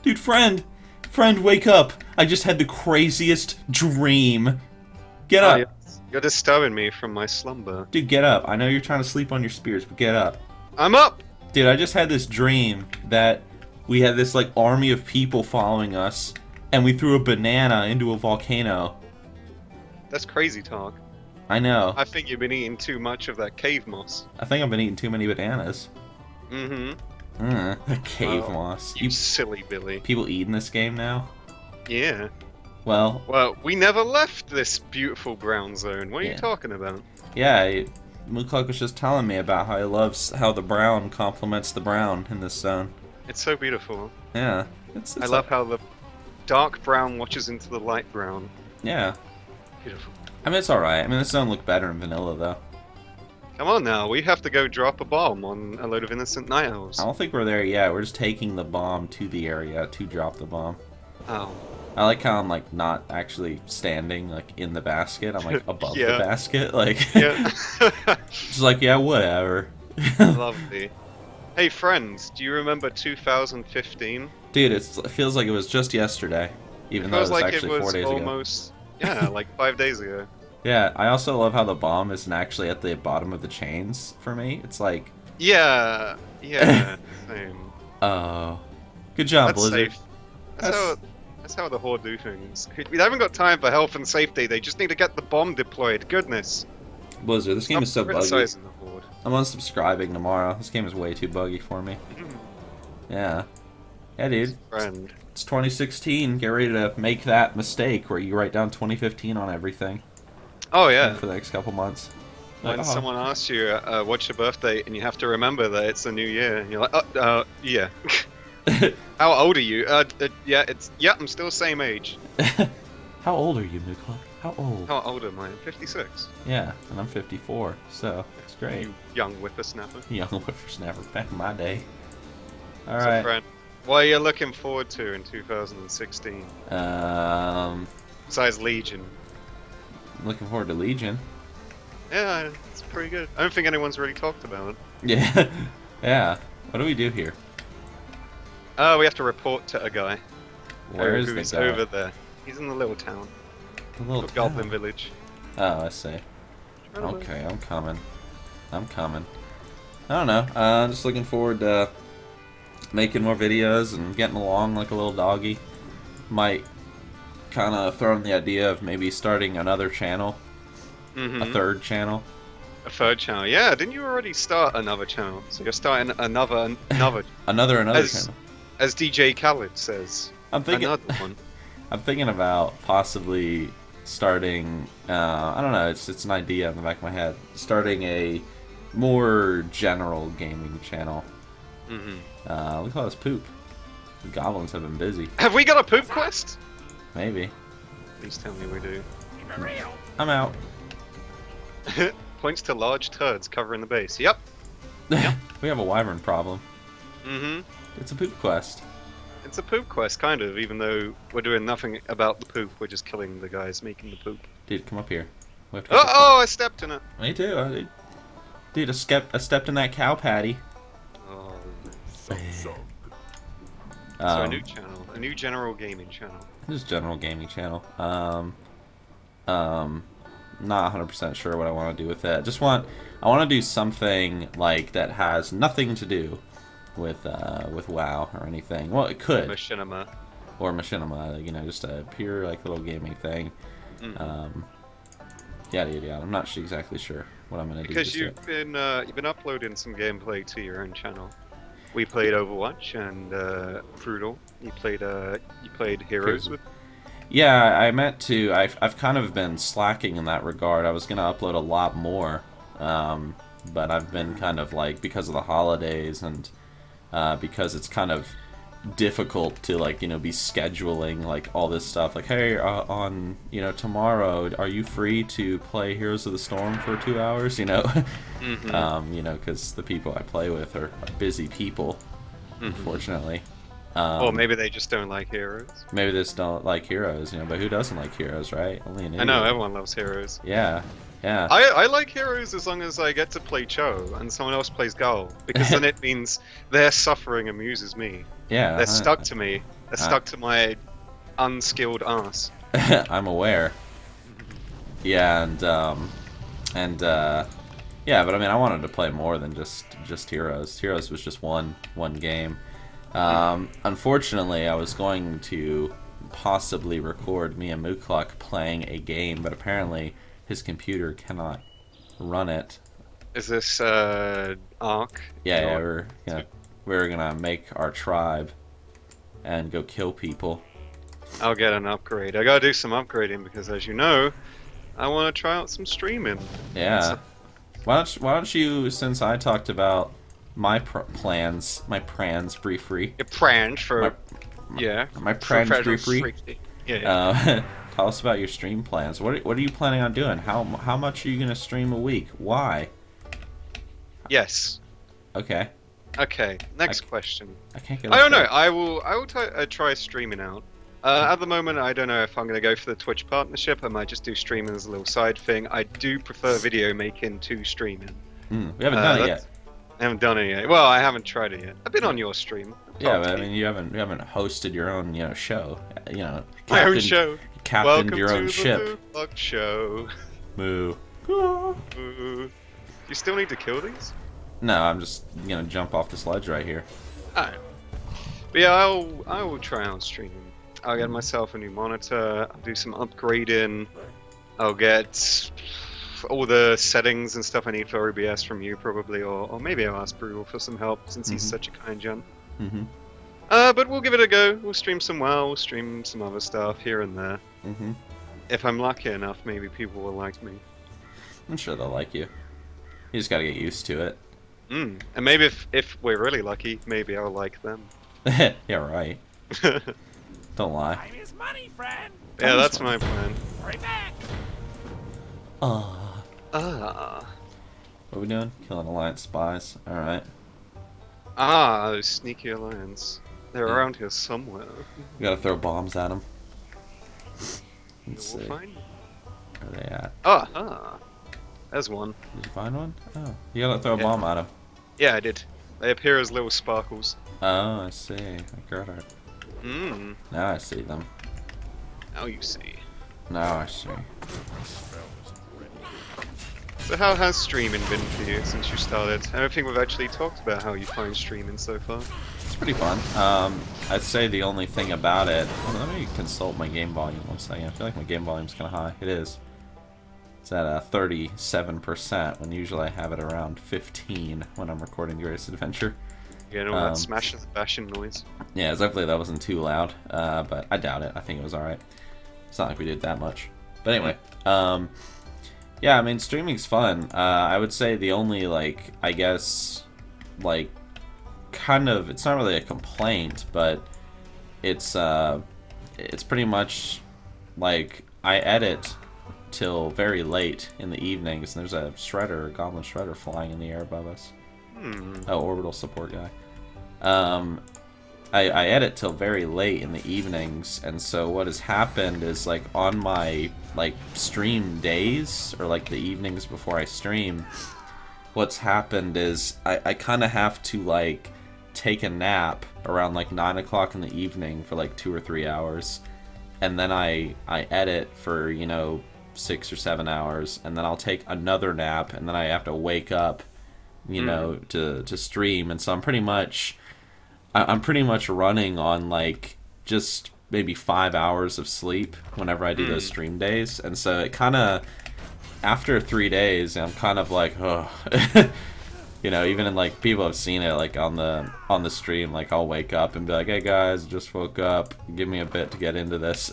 Dude, friend! Friend, wake up! I just had the craziest dream. Get up! You're disturbing me from my slumber. Dude, get up. I know you're trying to sleep on your spears, but get up. I'm up! Dude, I just had this dream that we had this, like, army of people following us, and we threw a banana into a volcano. That's crazy talk. I know. I think you've been eating too much of that cave moss. I think I've been eating too many bananas. Cave moss. You silly Billy. People eating this game now? Yeah. Well, we never left this beautiful brown zone. What are you talking about? Yeah, Moocluck was just telling me about how he loves how the brown complements the brown in this zone. It's so beautiful. Yeah. I love how the dark brown watches into the light brown. Yeah. Beautiful. I mean, it's alright. I mean, this zone looked better in vanilla, though. Come on now, we have to go drop a bomb on a load of innocent night elves. I don't think we're there yet. We're just taking the bomb to the area to drop the bomb. Oh. I like how I'm, like, not actually standing, like, in the basket. I'm, like, above the basket. Like, yeah. just like, yeah, whatever. Lovely. Hey, friends, do you remember 2015? Dude, it feels like it was just yesterday. Even though it was actually 4 days ago. Yeah, like 5 days ago. Yeah, I also love how the bomb isn't actually at the bottom of the chains for me. It's like... Yeah, same. Oh. Good job, Blizzard. Safe. That's how the Horde do things. We haven't got time for health and safety, they just need to get the bomb deployed. Goodness. Blizzard, this game is so buggy. The Horde. I'm unsubscribing tomorrow. This game is way too buggy for me. Yeah. Yeah, dude. Friend. It's 2016. Get ready to make that mistake where you write down 2015 on everything. Oh, yeah. For the next couple months. When someone asks you, what's your birthday, and you have to remember that it's a new year, and you're like, yeah. How old are you? Yeah, I'm still same age. How old are you, Moocluck? How old? How old am I? 56. Yeah, and I'm 54, so it's great. You young whippersnapper. Young whippersnapper, back in my day. Alright. So, friend, what are you looking forward to in 2016? Besides Legion. Looking forward to Legion. Yeah, it's pretty good. I don't think anyone's really talked about it. Yeah. Yeah. What do we do here? We have to report to a guy. Where is who's the guy? over there. He's in the little town. The little Goblin Village. Oh, I see. Okay, I'm coming. I don't know. I'm just looking forward to making more videos and getting along like a little doggy. Might kind of throw in the idea of maybe starting another channel. A third channel. A third channel. Yeah, didn't you already start another channel? So you're starting another another as, channel. As DJ Khaled says. I'm thinking another one. I'm thinking about possibly starting I don't know, it's an idea in the back of my head. Starting a more general gaming channel. Look at all this poop. The goblins have been busy. Have we got a poop quest? Maybe. Please tell me we do. I'm out. Points to large turds covering the base. Yep. We have a wyvern problem. It's a poop quest. It's a poop quest, kind of, even though we're doing nothing about the poop. We're just killing the guys making the poop. Dude, come up here. I stepped in it. Me too. Dude, I stepped in that cow patty. Oh. So a new channel. A new general gaming channel. Just general gaming channel. Not 100% sure what I want to do with that. I want to do something like that has nothing to do with WoW or anything. Well, it could. Machinima. Or Machinima, you know, just a pure like little gaming thing. Yeah. I'm not exactly sure what I'm gonna do. Because you've been uploading some gameplay to your own channel. We played Overwatch and Frutal. You played Heroes with. Yeah, I meant to. I've kind of been slacking in that regard. I was gonna upload a lot more, but I've been kind of like, because of the holidays and because it's kind of difficult to, like, you know, be scheduling like all this stuff. Like, hey, on, you know, tomorrow, are you free to play Heroes of the Storm for 2 hours? You know, you know, because the people I play with are busy people, unfortunately. Or maybe they just don't like Heroes. Maybe they just don't like Heroes, you know, but who doesn't like Heroes, right? Only an idiot. I know, everyone loves Heroes. Yeah. Yeah. I like heroes as long as I get to play Cho and someone else plays Gull, because then it means their suffering amuses me. Yeah. They're stuck to me. They're stuck to my unskilled ass. I'm aware. Yeah, yeah, but I mean, I wanted to play more than just Heroes. Heroes was just one game. Unfortunately, I was going to possibly record me and Moocluck playing a game, but apparently his computer cannot run it. Is this Ark? Yeah, we're gonna make our tribe and go kill people. I'll get an upgrade. I gotta do some upgrading because, as you know, I want to try out some streaming. Yeah. Why don't you, since I talked about my plans briefly. Your plans for my plans briefly. Yeah. Tell us about your stream plans. What are you planning on doing? How much are you gonna stream a week? Why? Yes. Okay. Okay. Next question. I can't get. I don't know. I will try streaming out. At the moment, I don't know if I'm going to go for the Twitch partnership. I might just do streaming as a little side thing. I do prefer video making to streaming. We haven't done it yet. I haven't done it yet. Well, I haven't tried it yet. I've been on your stream. Yeah, but I mean, you haven't hosted your own show. My own show. Captained your own ship. Welcome to the Moocluck Show. Moo. Moo. You still need to kill these? No, I'm just gonna jump off the sledge right here. Alright. But yeah, I will try out streaming. I'll get myself a new monitor, I'll do some upgrading, I'll get all the settings and stuff I need for OBS from you probably, or maybe I'll ask Brutal for some help since he's such a kind gent. But we'll give it a go. We'll stream some WoW, we'll stream some other stuff here and there. If I'm lucky enough, maybe people will like me. I'm sure they'll like you. You just gotta get used to it. And maybe if we're really lucky, maybe I'll like them. Yeah, right. Don't lie. Time is money, friend. Yeah, that's my plan. Hurry back. Ah. What are we doing? Killing Alliance spies. Alright. Those sneaky Alliance. They're around here somewhere. We gotta throw bombs at them. We'll Let's see. find Where are they at? There's one. Did you find one? Oh. You gotta throw a bomb at them. Yeah, I did. They appear as little sparkles. Oh, I see. I got it. Now I see them. Now you see. Now I see. So how has streaming been for you since you started? I don't think we've actually talked about how you find streaming so far. It's pretty fun. I'd say the only thing about it... Let me consult my game volume 1 second. I feel like my game volume's kind of high. It is. It's at 37%, when usually I have it around 15 when I'm recording The Greatest Adventure. You know, that smashing and bashing noise. Yeah, hopefully that wasn't too loud, but I doubt it. I think it was alright. It's not like we did that much. But anyway, yeah, I mean, streaming's fun. I would say the only, I guess, kind of, it's not really a complaint, but it's pretty much, I edit till very late in the evenings, and there's a goblin shredder flying in the air above us. Oh, orbital support guy. I edit till very late in the evenings, and so what has happened is, on my, stream days, or, the evenings before I stream, what's happened is I kind of have to, take a nap around, 9 o'clock in the evening for, 2 or 3 hours, and then I edit for, 6 or 7 hours, and then I'll take another nap, and then I have to wake up, to stream, and so I'm pretty much running on just maybe 5 hours of sleep whenever I do those stream days, and so it kind of, after 3 days, I'm kind of oh, even in people have seen it on the stream, I'll wake up and be like, hey guys, just woke up, give me a bit to get into this.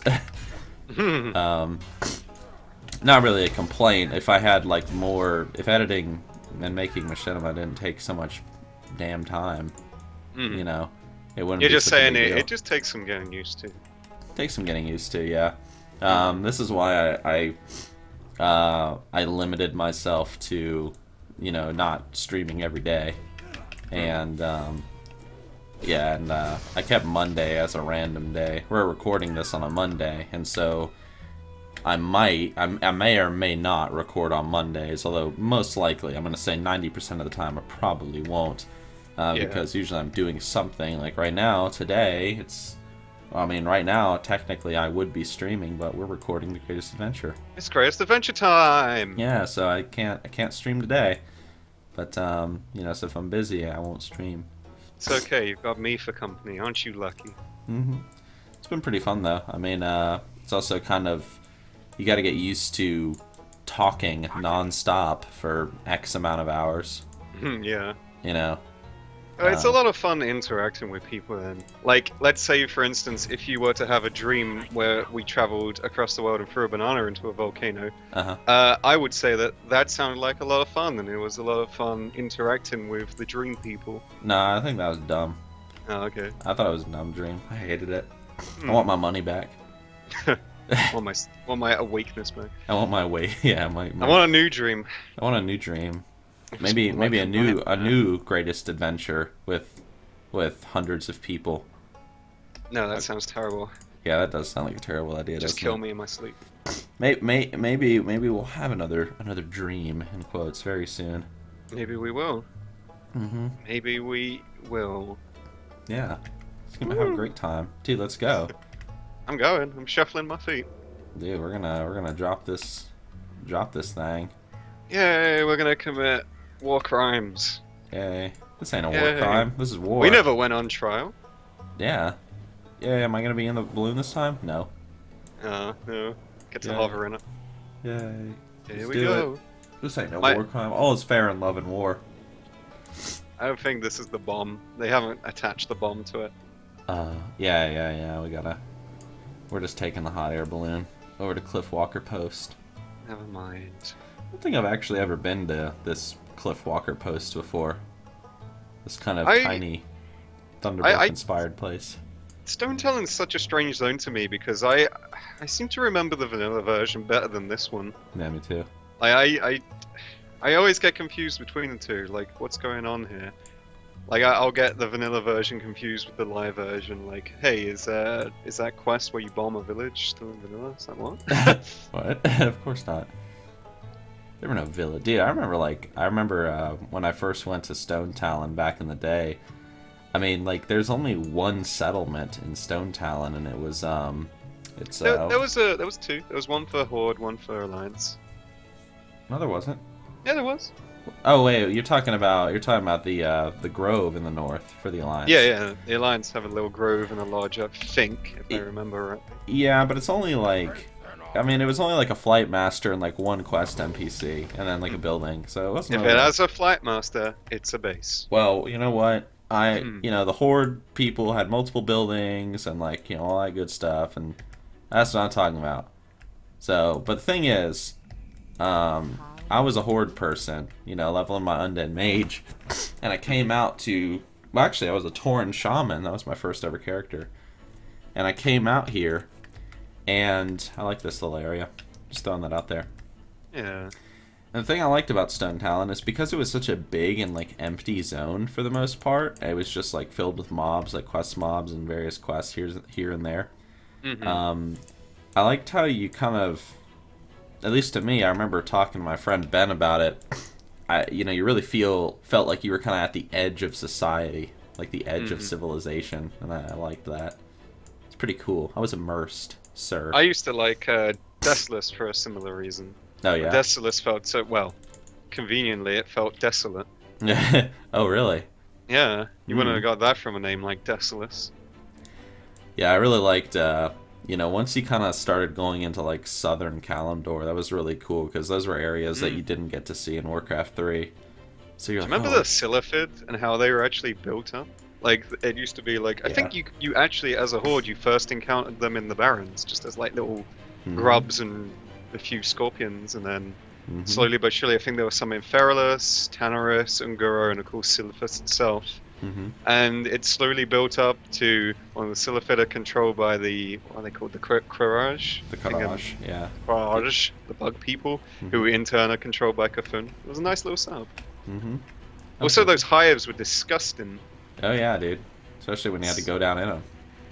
Not really a complaint. If I had if editing and making machinima didn't take so much damn time, it wouldn't. You're be just such a saying big deal. it just takes some getting used to. Takes some getting used to, yeah. This is why I limited myself to, not streaming every day, and I kept Monday as a random day. We're recording this on a Monday, and so I may or may not record on Mondays, although most likely I'm going to say 90% of the time I probably won't. Because usually I'm doing something. Like right now, today, right now, technically I would be streaming, but we're recording The Greatest Adventure. It's Greatest Adventure time! Yeah, so I can't stream today. But, so if I'm busy, I won't stream. It's okay, you've got me for company, aren't you lucky? Mm-hmm. It's been pretty fun, though. I mean, it's also kind of... You gotta get used to talking non-stop for X amount of hours. Yeah. It's a lot of fun interacting with people then. Like, let's say, for instance, if you were to have a dream where we traveled across the world and threw a banana into a volcano, I would say that sounded like a lot of fun, and it was a lot of fun interacting with the dream people. Nah, I think that was dumb. Oh, okay. I thought it was a dumb dream. I hated it. I want my money back. I want my awakeness back. I want my way. Yeah, my. I want a new dream. I want a new dream. Maybe a new Greatest Adventure with hundreds of people. No, that sounds terrible. Yeah, that does sound like a terrible idea. Just kill me in my sleep. Maybe we'll have another dream in quotes very soon. Maybe we will. Mm-hmm. Maybe we will. Yeah, it's gonna have a great time, dude. Let's go. I'm going. I'm shuffling my feet. Dude, we're gonna drop this thing. Yay! We're gonna commit war crimes. Yay! This ain't a war crime. This is war. We never went on trial. Yeah. Yeah. Am I gonna be in the balloon this time? No. No. Get to hover in it. Yay! Here we go. It. This ain't no war crime. All is fair in love and war. I don't think this is the bomb. They haven't attached the bomb to it. Yeah. We're just taking the hot air balloon over to Cliff Walker Post. Never mind. I don't think I've actually ever been to this Cliff Walker Post before. This kind of tiny Thunderbolt-inspired place. Stone Talon's such a strange zone to me because I seem to remember the vanilla version better than this one. Yeah, me too. I always get confused between the two. Like, what's going on here? Like, I'll get the vanilla version confused with the live version. Like, hey, is that quest where you bomb a village still in vanilla? Is that what? What? Of course not. There were no village. Dude, I remember when I first went to Stone Talon back in the day. I mean, like, there's only one settlement in Stone Talon, and it was there was two. There was one for Horde, one for Alliance. No, there wasn't. Yeah, there was. Oh wait, you're talking about the grove in the north for the Alliance. Yeah. The Alliance have a little grove and a lodge, I think, if I remember right. Yeah, but it's only like, I mean, it was only like a flight master and like one quest NPC, and then like a building. So it wasn't. If it has a flight master, it's a base. Well, you know what? The Horde people had multiple buildings and like all that good stuff, and that's what I'm talking about. So, but the thing is, I was a Horde person, leveling my undead mage, and I came out to... Well, actually, I was a Tauren shaman. That was my first ever character. And I came out here, and I like this little area. Just throwing that out there. Yeah. And the thing I liked about Stone Talon is because it was such a big and, like, empty zone for the most part, it was just, like, filled with mobs, like quest mobs and various quests here and there. Mm-hmm. I liked how you kind of... At least to me, I remember talking to my friend Ben about it. You really felt like you were kind of at the edge of society, like the edge of civilization, and I liked that. It's pretty cool. I was immersed, sir. I used to like Desolus for a similar reason. Oh yeah. Desolus felt so conveniently it felt desolate. Oh really? Yeah, you wouldn't have got that from a name like Desolus. Yeah, I really liked. Once you kind of started going into, like, southern Kalimdor, that was really cool, because those were areas that you didn't get to see in Warcraft 3. So you're remember the Silithid and how they were actually built up? Like, it used to be, like, I think you actually, as a Horde, you first encountered them in the Barrens, just as, like, little grubs and a few scorpions, and then slowly but surely, I think there was some in Feralus, Tanaris, Unguro, and, of course, Silithid itself. And it slowly built up to the Silithid are controlled by what are they called? The Courage? The Courage, yeah. Courage, the bug people, who in turn are controlled by Cthulhu. It was a nice little setup. Also, those hives were disgusting. Oh yeah, dude. Especially when you had to go down in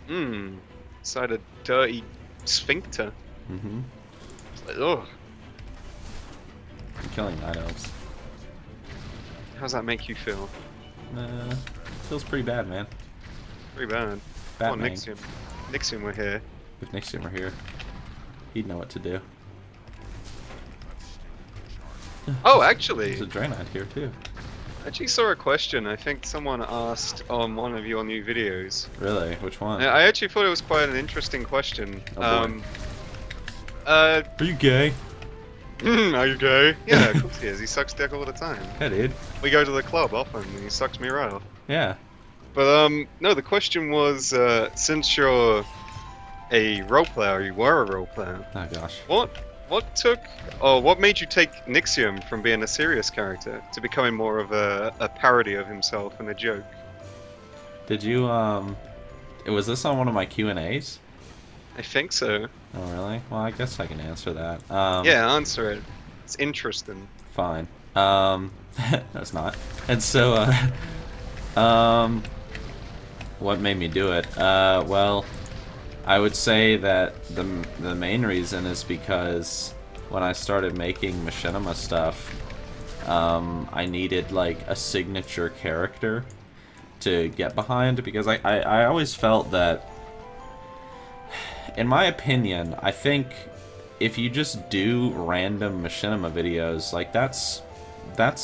them. Inside a dirty sphincter. Ugh. I'm killing night elves. How does that make you feel? Feels pretty bad, man. Pretty bad. Come on, Batman. Nixxiom. Nixxiom, we're here. If Nixxiom were here, he'd know what to do. Oh, actually, There's a Draenei here too. I actually saw a question. I think someone asked on one of your new videos. Really? Which one? I actually thought it was quite an interesting question. Oh, boy. Are Are you gay? you gay? Yeah, of course he is. He sucks dick all the time. Yeah, dude. We go to the club often, and he sucks me right off. Yeah. But no, the question was, since you're a role player, you were a role player. Oh gosh. What made you take Nixxiom from being a serious character to becoming more of a parody of himself and a joke? Did you was this on one of my Q&As? I think so. Oh really? Well, I guess I can answer that. Yeah, answer it. It's interesting. Fine. No, it's not. And so, what made me do it? Well, I would say that the main reason is because when I started making machinima stuff, I needed like a signature character to get behind, because I always felt that, in my opinion, I think if you just do random machinima videos, like that's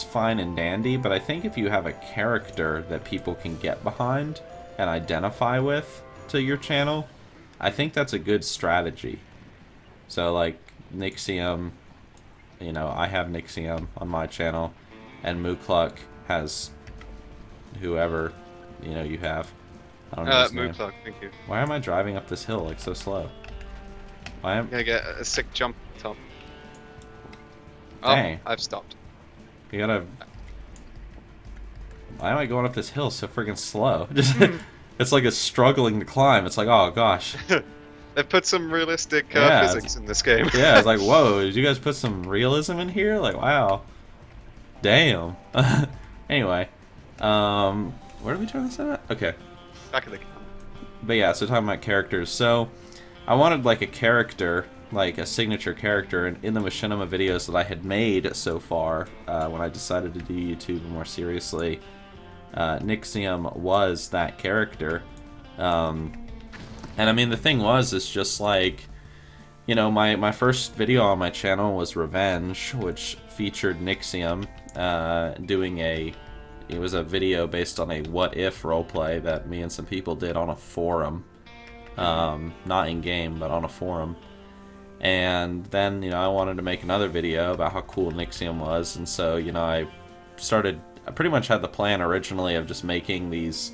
fine and dandy, but I think if you have a character that people can get behind and identify with to your channel, I think that's a good strategy. So like Nixxiom, you know, I have Nixxiom on my channel, and Moocluck has whoever, you know, you have. I don't know his name. Moocluck, thank you. Why am I driving up this hill like so slow? Why am... Gonna get a sick jump top. Dang. Oh, I've stopped. You gotta... Why am I going up this hill so friggin' slow? Just, it's like it's struggling to climb. It's like, oh gosh. They've put some realistic Yeah, physics in this game. Yeah, it's like, whoa, did you guys put some realism in here? Like, wow. Damn. Anyway. Where did we turn this at? Okay. Back of the But yeah, so talking about characters. So, I wanted like a character, like a signature character in the machinima videos that I had made so far, when I decided to do YouTube more seriously. Nixxiom was that character. And I mean, the thing was, it's just like, you know, my first video on my channel was Revenge, which featured Nixxiom doing it was a video based on a what if roleplay that me and some people did on a forum. Not in game, but on a forum. And then, you know, I wanted to make another video about how cool Nixxiom was, and so, you know, I pretty much had the plan originally of just making these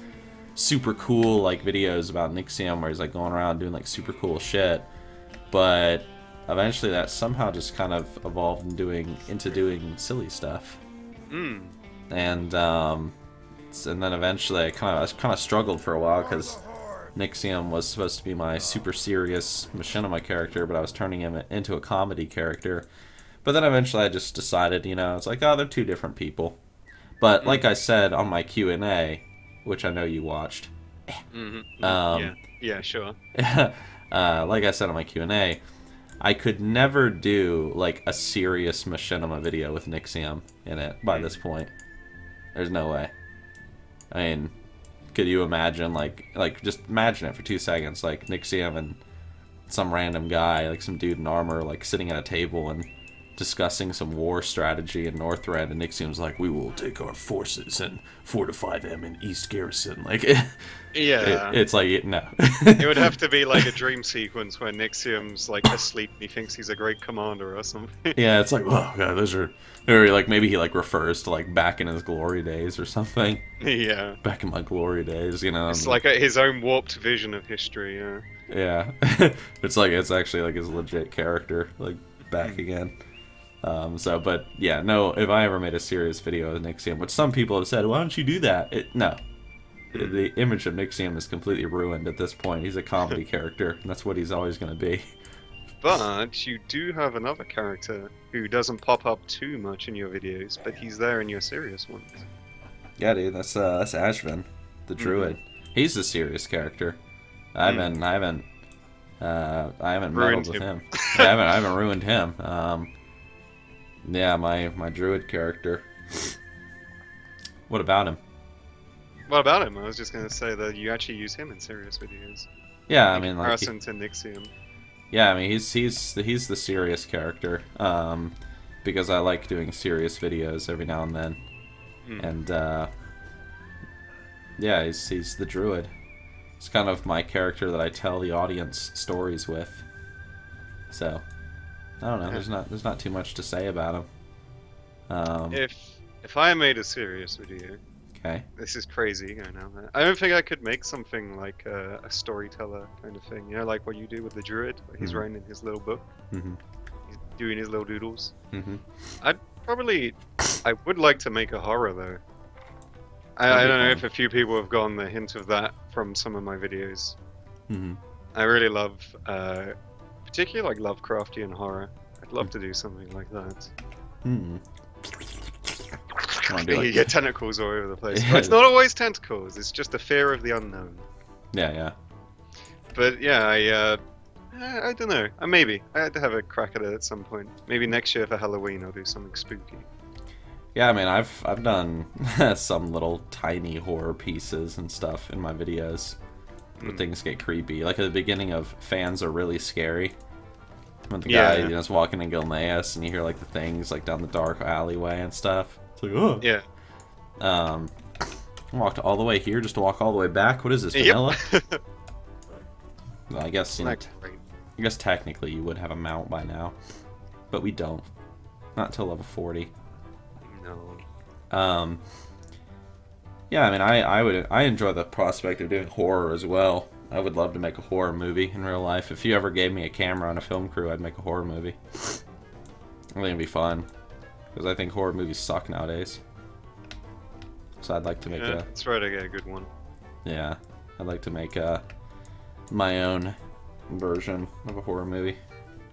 super cool, like, videos about Nixxiom where he's, like, going around doing, like, super cool shit. But eventually that somehow just kind of evolved into doing silly stuff. And then eventually I kind of struggled for a while, because Nixxiom was supposed to be my super serious machinima character, but I was turning him into a comedy character. But then eventually I just decided, you know, it's like, oh, they're two different people. But like I said on my Q&A, which I know you watched. Yeah, sure. Like I said on my Q&A, I could never do like a serious machinima video with Nixxiom in it by this point. There's no way. I mean, could you imagine, like just imagine it for 2 seconds, like Nixxiom and some random guy, like some dude in armor, like sitting at a table and discussing some war strategy in Northrend, and Nixxiom's like, we will take our forces and fortify them in East Garrison. Like, Yeah. it's like, no. It would have to be like a dream sequence where Nixxiom's like asleep and he thinks he's a great commander or something. Yeah, it's like, oh god, those are, or like maybe he like refers to like back in his glory days or something. Yeah. Back in my glory days, you know. It's like his own warped vision of history, yeah. Yeah. It's like, it's actually like his legit character, like back again. But yeah, no, if I ever made a serious video with Nixxiom, which some people have said, why don't you do that? No. The image of Nixxiom is completely ruined at this point. He's a comedy character, and that's what he's always going to be. But you do have another character who doesn't pop up too much in your videos, but he's there in your serious ones. Yeah, dude, that's Ashvin, the druid. He's the serious character. I haven't meddled with him. I haven't ruined him. Yeah, my druid character. What about him? What about him? I was just going to say that you actually use him in serious videos. Yeah, I In mean, like, comparison to Nixxiom. yeah, I mean, he's the serious character. Because I like doing serious videos every now and then, and yeah, he's the druid. It's kind of my character that I tell the audience stories with. So, I don't know. There's not too much to say about him. If I made a serious video, Okay. this is crazy. I know. I don't think I could make something like a storyteller kind of thing. You know, like what you do with the druid. Where he's writing in his little book. Mm-hmm. He's doing his little doodles. Mm-hmm. I would like to make a horror though. I don't know if a few people have gotten the hint of that from some of my videos. Mm-hmm. I really love, particularly like Lovecraftian horror. I'd love to do something like that. Mm-hmm. You get tentacles all over the place. But it's not always tentacles. It's just the fear of the unknown. Yeah. But yeah, I don't know. Maybe I had to have a crack at it at some point. Maybe next year for Halloween I'll do something spooky. Yeah, I mean, I've done some little tiny horror pieces and stuff in my videos where things get creepy. Like at the beginning of Fans Are Really Scary, when the guy is walking in Gilneas and you hear like the things like down the dark alleyway and stuff. It's like, oh. Yeah. I walked all the way here just to walk all the way back. What is this, vanilla? Yep. Well, I guess you know, Great. I guess technically you would have a mount by now, but we don't. Not till level 40. No. Yeah, I mean, I enjoy the prospect of doing horror as well. I would love to make a horror movie in real life. If you ever gave me a camera and a film crew, I'd make a horror movie. I think it'd be fun, because I think horror movies suck nowadays. So I'd like to make That's right, I get a good one. yeah, I'd like to make my own version of a horror movie.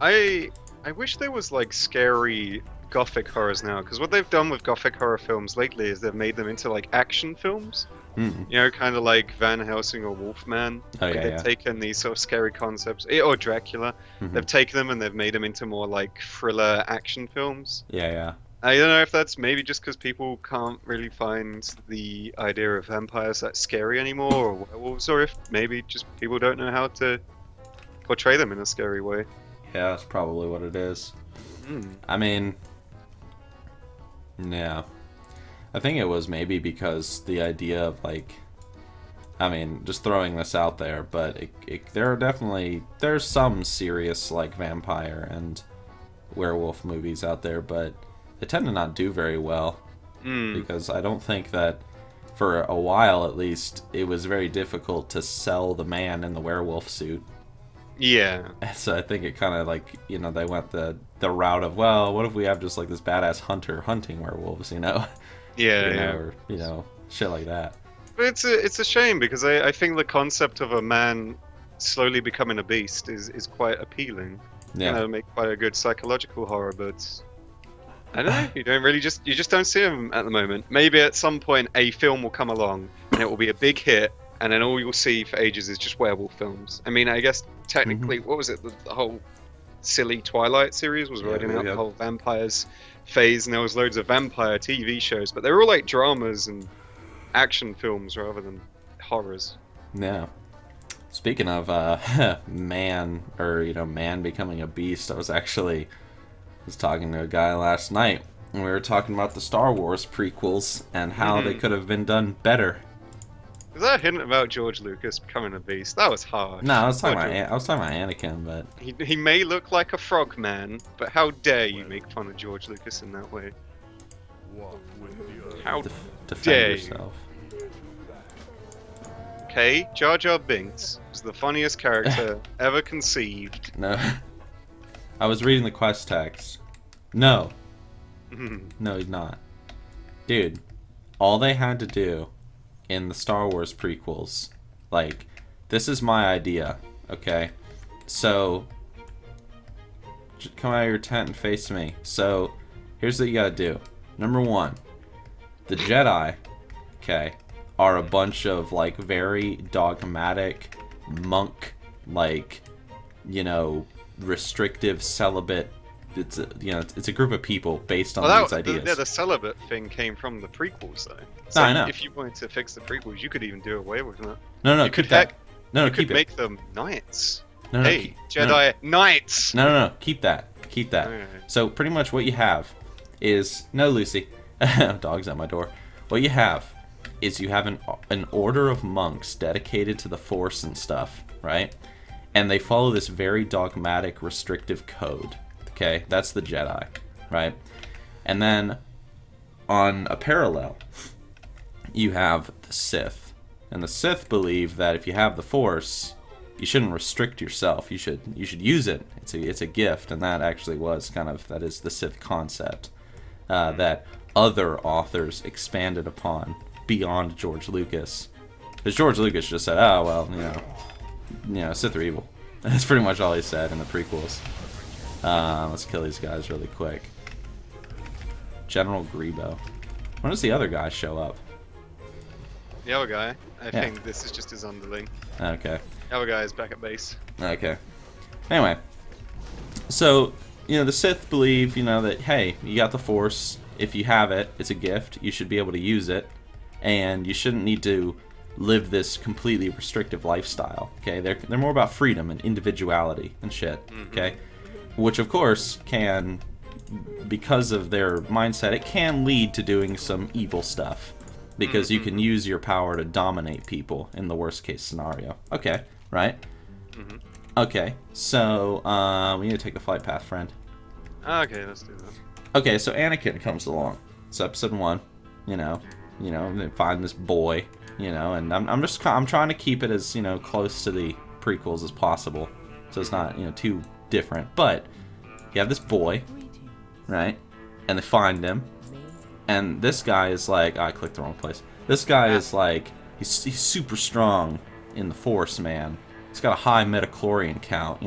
I wish there was like scary gothic horrors now, because what they've done with gothic horror films lately is they've made them into like action films. Mm. You know, kind of like Van Helsing or Wolfman. Oh, Like, yeah, they've yeah. taken these sort of scary concepts, or Dracula. Mhm. They've taken them and they've made them into more like thriller action films. Yeah. I don't know if that's maybe just because people can't really find the idea of vampires that scary anymore, or werewolves, or if maybe just people don't know how to portray them in a scary way. Yeah, that's probably what it is. I mean, yeah. I think it was maybe because the idea of like, I mean, just throwing this out there, but there's some serious like vampire and werewolf movies out there, but they tend to not do very well because I don't think that for a while at least it was very difficult to sell the man in the werewolf suit. Yeah. So I think it kind of like, you know, they went the route of, well, what if we have just like this badass hunter hunting werewolves, you know? Yeah, You know, yeah. or, you know, shit like that. But it's a shame because I think the concept of a man slowly becoming a beast is quite appealing. Yeah. You know, make quite a good psychological horror, but I don't know. You just don't see them at the moment. Maybe at some point a film will come along and it will be a big hit, and then all you'll see for ages is just werewolf films. I mean, I guess technically, what was it? The whole silly Twilight series was riding out the whole vampires phase, and there was loads of vampire TV shows, but they were all like dramas and action films rather than horrors. Yeah. Speaking of man becoming a beast, I was talking to a guy last night, and we were talking about the Star Wars prequels and how they could have been done better. Is that a hint about George Lucas becoming a beast? That was harsh. No, I was talking about Anakin, but He may look like a frogman, but how dare you make fun of George Lucas in that way? How defend dare you? yourself. Okay, Jar Jar Binks was the funniest character ever conceived. No. I was reading the quest text. No. No, he's not. Dude, all they had to do in the Star Wars prequels, like, this is my idea, okay? So, come out of your tent and face me. So, here's what you gotta do. Number one, the Jedi, okay, are a bunch of, like, very dogmatic, monk, like, you know, restrictive, celibate. It's a, it's a group of people based on Well, these ideas. the celibate thing came from the prequels, though. No, So I know. if you wanted to fix the prequels, you could even do away with that. No, you keep that. No, you keep could it. make them knights. No, Hey, Jedi Knights! No, keep that. Keep that. Okay. So pretty much what you have is no, Lucy. Dog's at my door. What you have is you have an order of monks dedicated to the Force and stuff, right? And they follow this very dogmatic, restrictive code. Okay, that's the Jedi, right? And then on a parallel, you have the Sith, and the Sith believe that if you have the Force, you shouldn't restrict yourself. You should use it. It's a gift, and that actually was that is the Sith concept that other authors expanded upon beyond George Lucas. Because George Lucas just said, oh well, Sith are evil. That's pretty much all he said in the prequels. Let's kill these guys really quick. General Griebo. When does the other guy show up? The other guy, I think this is just his underling. Okay. The other guy is back at base. Okay. Anyway. So, the Sith believe, that, hey, you got the Force. If you have it, it's a gift. You should be able to use it. And you shouldn't need to live this completely restrictive lifestyle. Okay? They're more about freedom and individuality and shit. Mm-hmm. Okay? Which, of course, can, because of their mindset, it can lead to doing some evil stuff. Because you can use your power to dominate people in the worst case scenario. Okay, right? Mm-hmm. Okay, so we need to take the flight path, friend. Okay, let's do that. Okay, so Anakin comes along. It's episode 1. They find this boy. And I'm trying to keep it as close to the prequels as possible, so it's not too different. But you have this boy, right? And they find him. And this guy is like, I clicked the wrong place. This guy is like, he's super strong in the Force, man. He's got a high metachlorian count,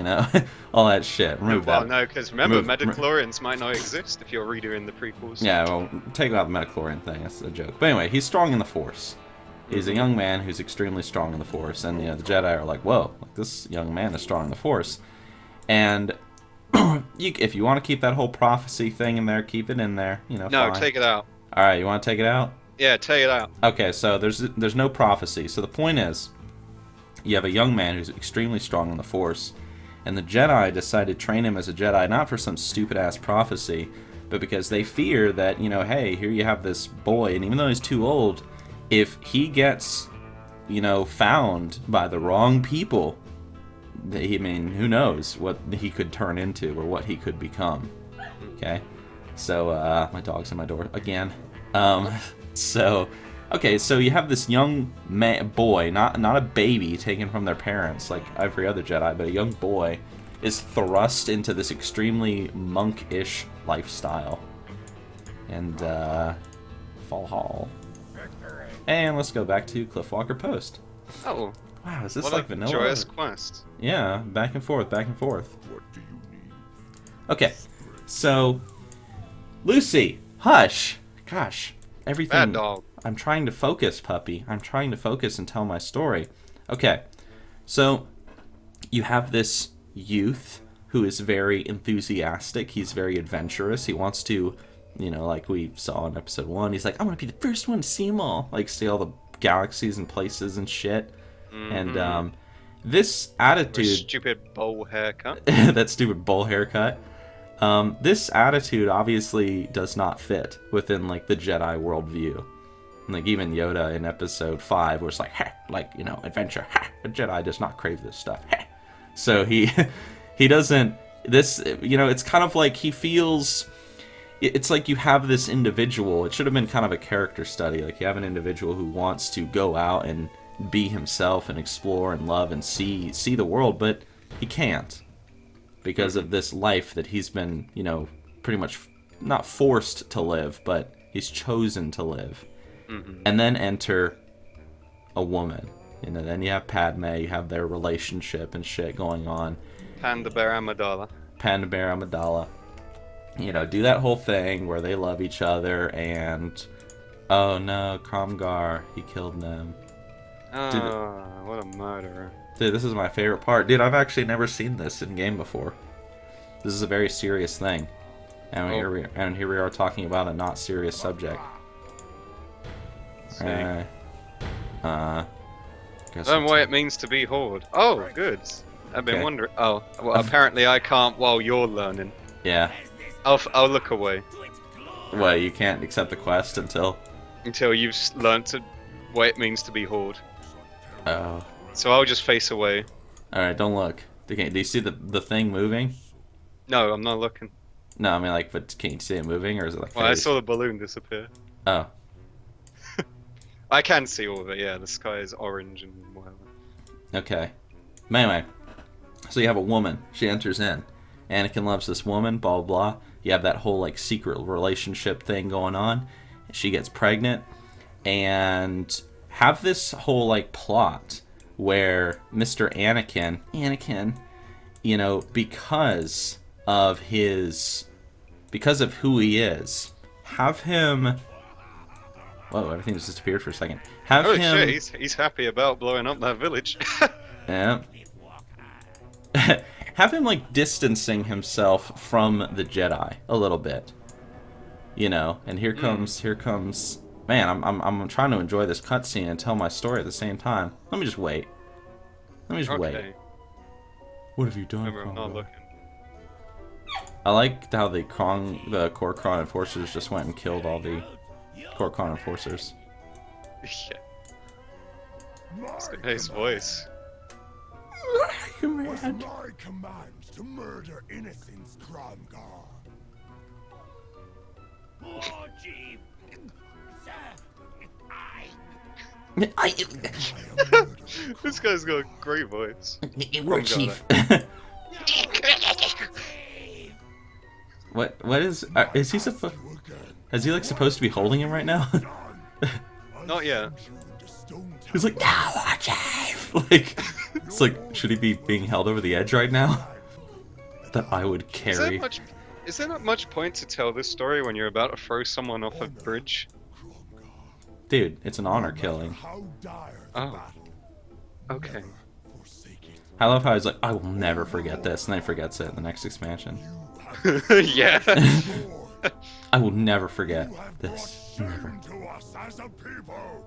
all that shit. Remove that. No, because remember, metachlorians might not exist if you're redoing the prequels. Yeah, well, take out the metachlorian thing. That's a joke. But anyway, he's strong in the Force. He's a young man who's extremely strong in the Force, and the Jedi are like, whoa, this young man is strong in the Force. And if you want to keep that whole prophecy thing in there, keep it in there. No, fine. take it out. All right, you want to take it out? Yeah, take it out. Okay, so there's no prophecy. So the point is, you have a young man who's extremely strong in the Force, and the Jedi decide to train him as a Jedi, not for some stupid-ass prophecy, but because they fear that, hey, here you have this boy, and even though he's too old, if he gets, found by the wrong people, who knows what he could turn into or what he could become. Okay? So, my dog's in my door again. So you have this young boy, not a baby taken from their parents like every other Jedi, but a young boy is thrust into this extremely monk-ish lifestyle. And, Fall Hall. And let's go back to Cliffwalker Post. Oh. Wow, is this what like a vanilla? joyous quest. Yeah, back and forth, back and forth. What do you need? Okay, so Lucy, hush. Gosh, everything. Bad dog. I'm trying to focus, puppy. I'm trying to focus and tell my story. Okay, so you have this youth who is very enthusiastic. He's very adventurous. He wants to, like we saw in episode 1, he's like, I want to be the first one to see them all. Like, see all the galaxies and places and shit. Mm-hmm. And this attitude... Stupid bowl haircut. that stupid bowl haircut. This attitude obviously does not fit within, like, the Jedi worldview. Like, even Yoda in episode 5 was like, adventure. A Jedi does not crave this stuff. So he doesn't... This, it's kind of like he feels... It's like you have this individual. It should have been kind of a character study. Like, you have an individual who wants to go out and be himself and explore and love and see the world, but he can't because of this life that he's been, pretty much not forced to live, but he's chosen to live. Mm-hmm. And then enter a woman. Then you have Padme, you have their relationship and shit going on. Panda Bear Amidala. Panda Bear Amidala. Do that whole thing where they love each other and, oh no, Kromgar, he killed them. Oh, what a murderer. Dude, this is my favorite part. Dude, I've actually never seen this in game before. This is a very serious thing. And here we are talking about a not serious subject. Learn Guess what it means to be Horde. Oh, good. I've been Okay. wondering. Oh, well, apparently I can't while you're learning. Yeah. I'll look away Well, you can't accept the quest until... until you've learned what it means to be Horde. Oh. So I'll just face away. Alright, don't look. Do you see the thing moving? No, I'm not looking. No, I mean, like, but can you see it moving, or is it like... Well, I phased? saw the balloon disappear. Oh. I can see all of it, yeah. The sky is orange and whatever. Okay. But anyway, so you have a woman. She enters in. Anakin loves this woman, blah, blah, blah. You have that whole, like, secret relationship thing going on. She gets pregnant. And have this whole, like, plot where Mr. Anakin, you know, because of who he is, have him... Whoa, everything just disappeared for a second. Have Oh him... shit, he's happy about blowing up that village. Yeah. Have him, like, distancing himself from the Jedi a little bit. You know, and here comes... Man, I'm trying to enjoy this cutscene and tell my story at the same time. Let me just wait. Wait. What have you done, Remember, I'm not Cromwell? looking. I like how the Cor'kron enforcers just went and killed all the Cor'kron enforcers. Yeah. It's a nice voice. It's my command to murder innocents, Cromgar. War Chief. Sir, This guy's got a great voice. War God. Chief. What is he supposed? Is he like supposed to be holding him right now? Not yet. He's like, no, War Chief. Like, it's like, should he be being held over the edge right now? That I would carry. Is there not much point to tell this story when you're about to throw someone off a bridge? Dude, it's an honor killing. Oh. Okay. I love how he's like, I will never forget this, and then he forgets it in the next expansion. Yeah. I will never forget this. Never. To us as a people.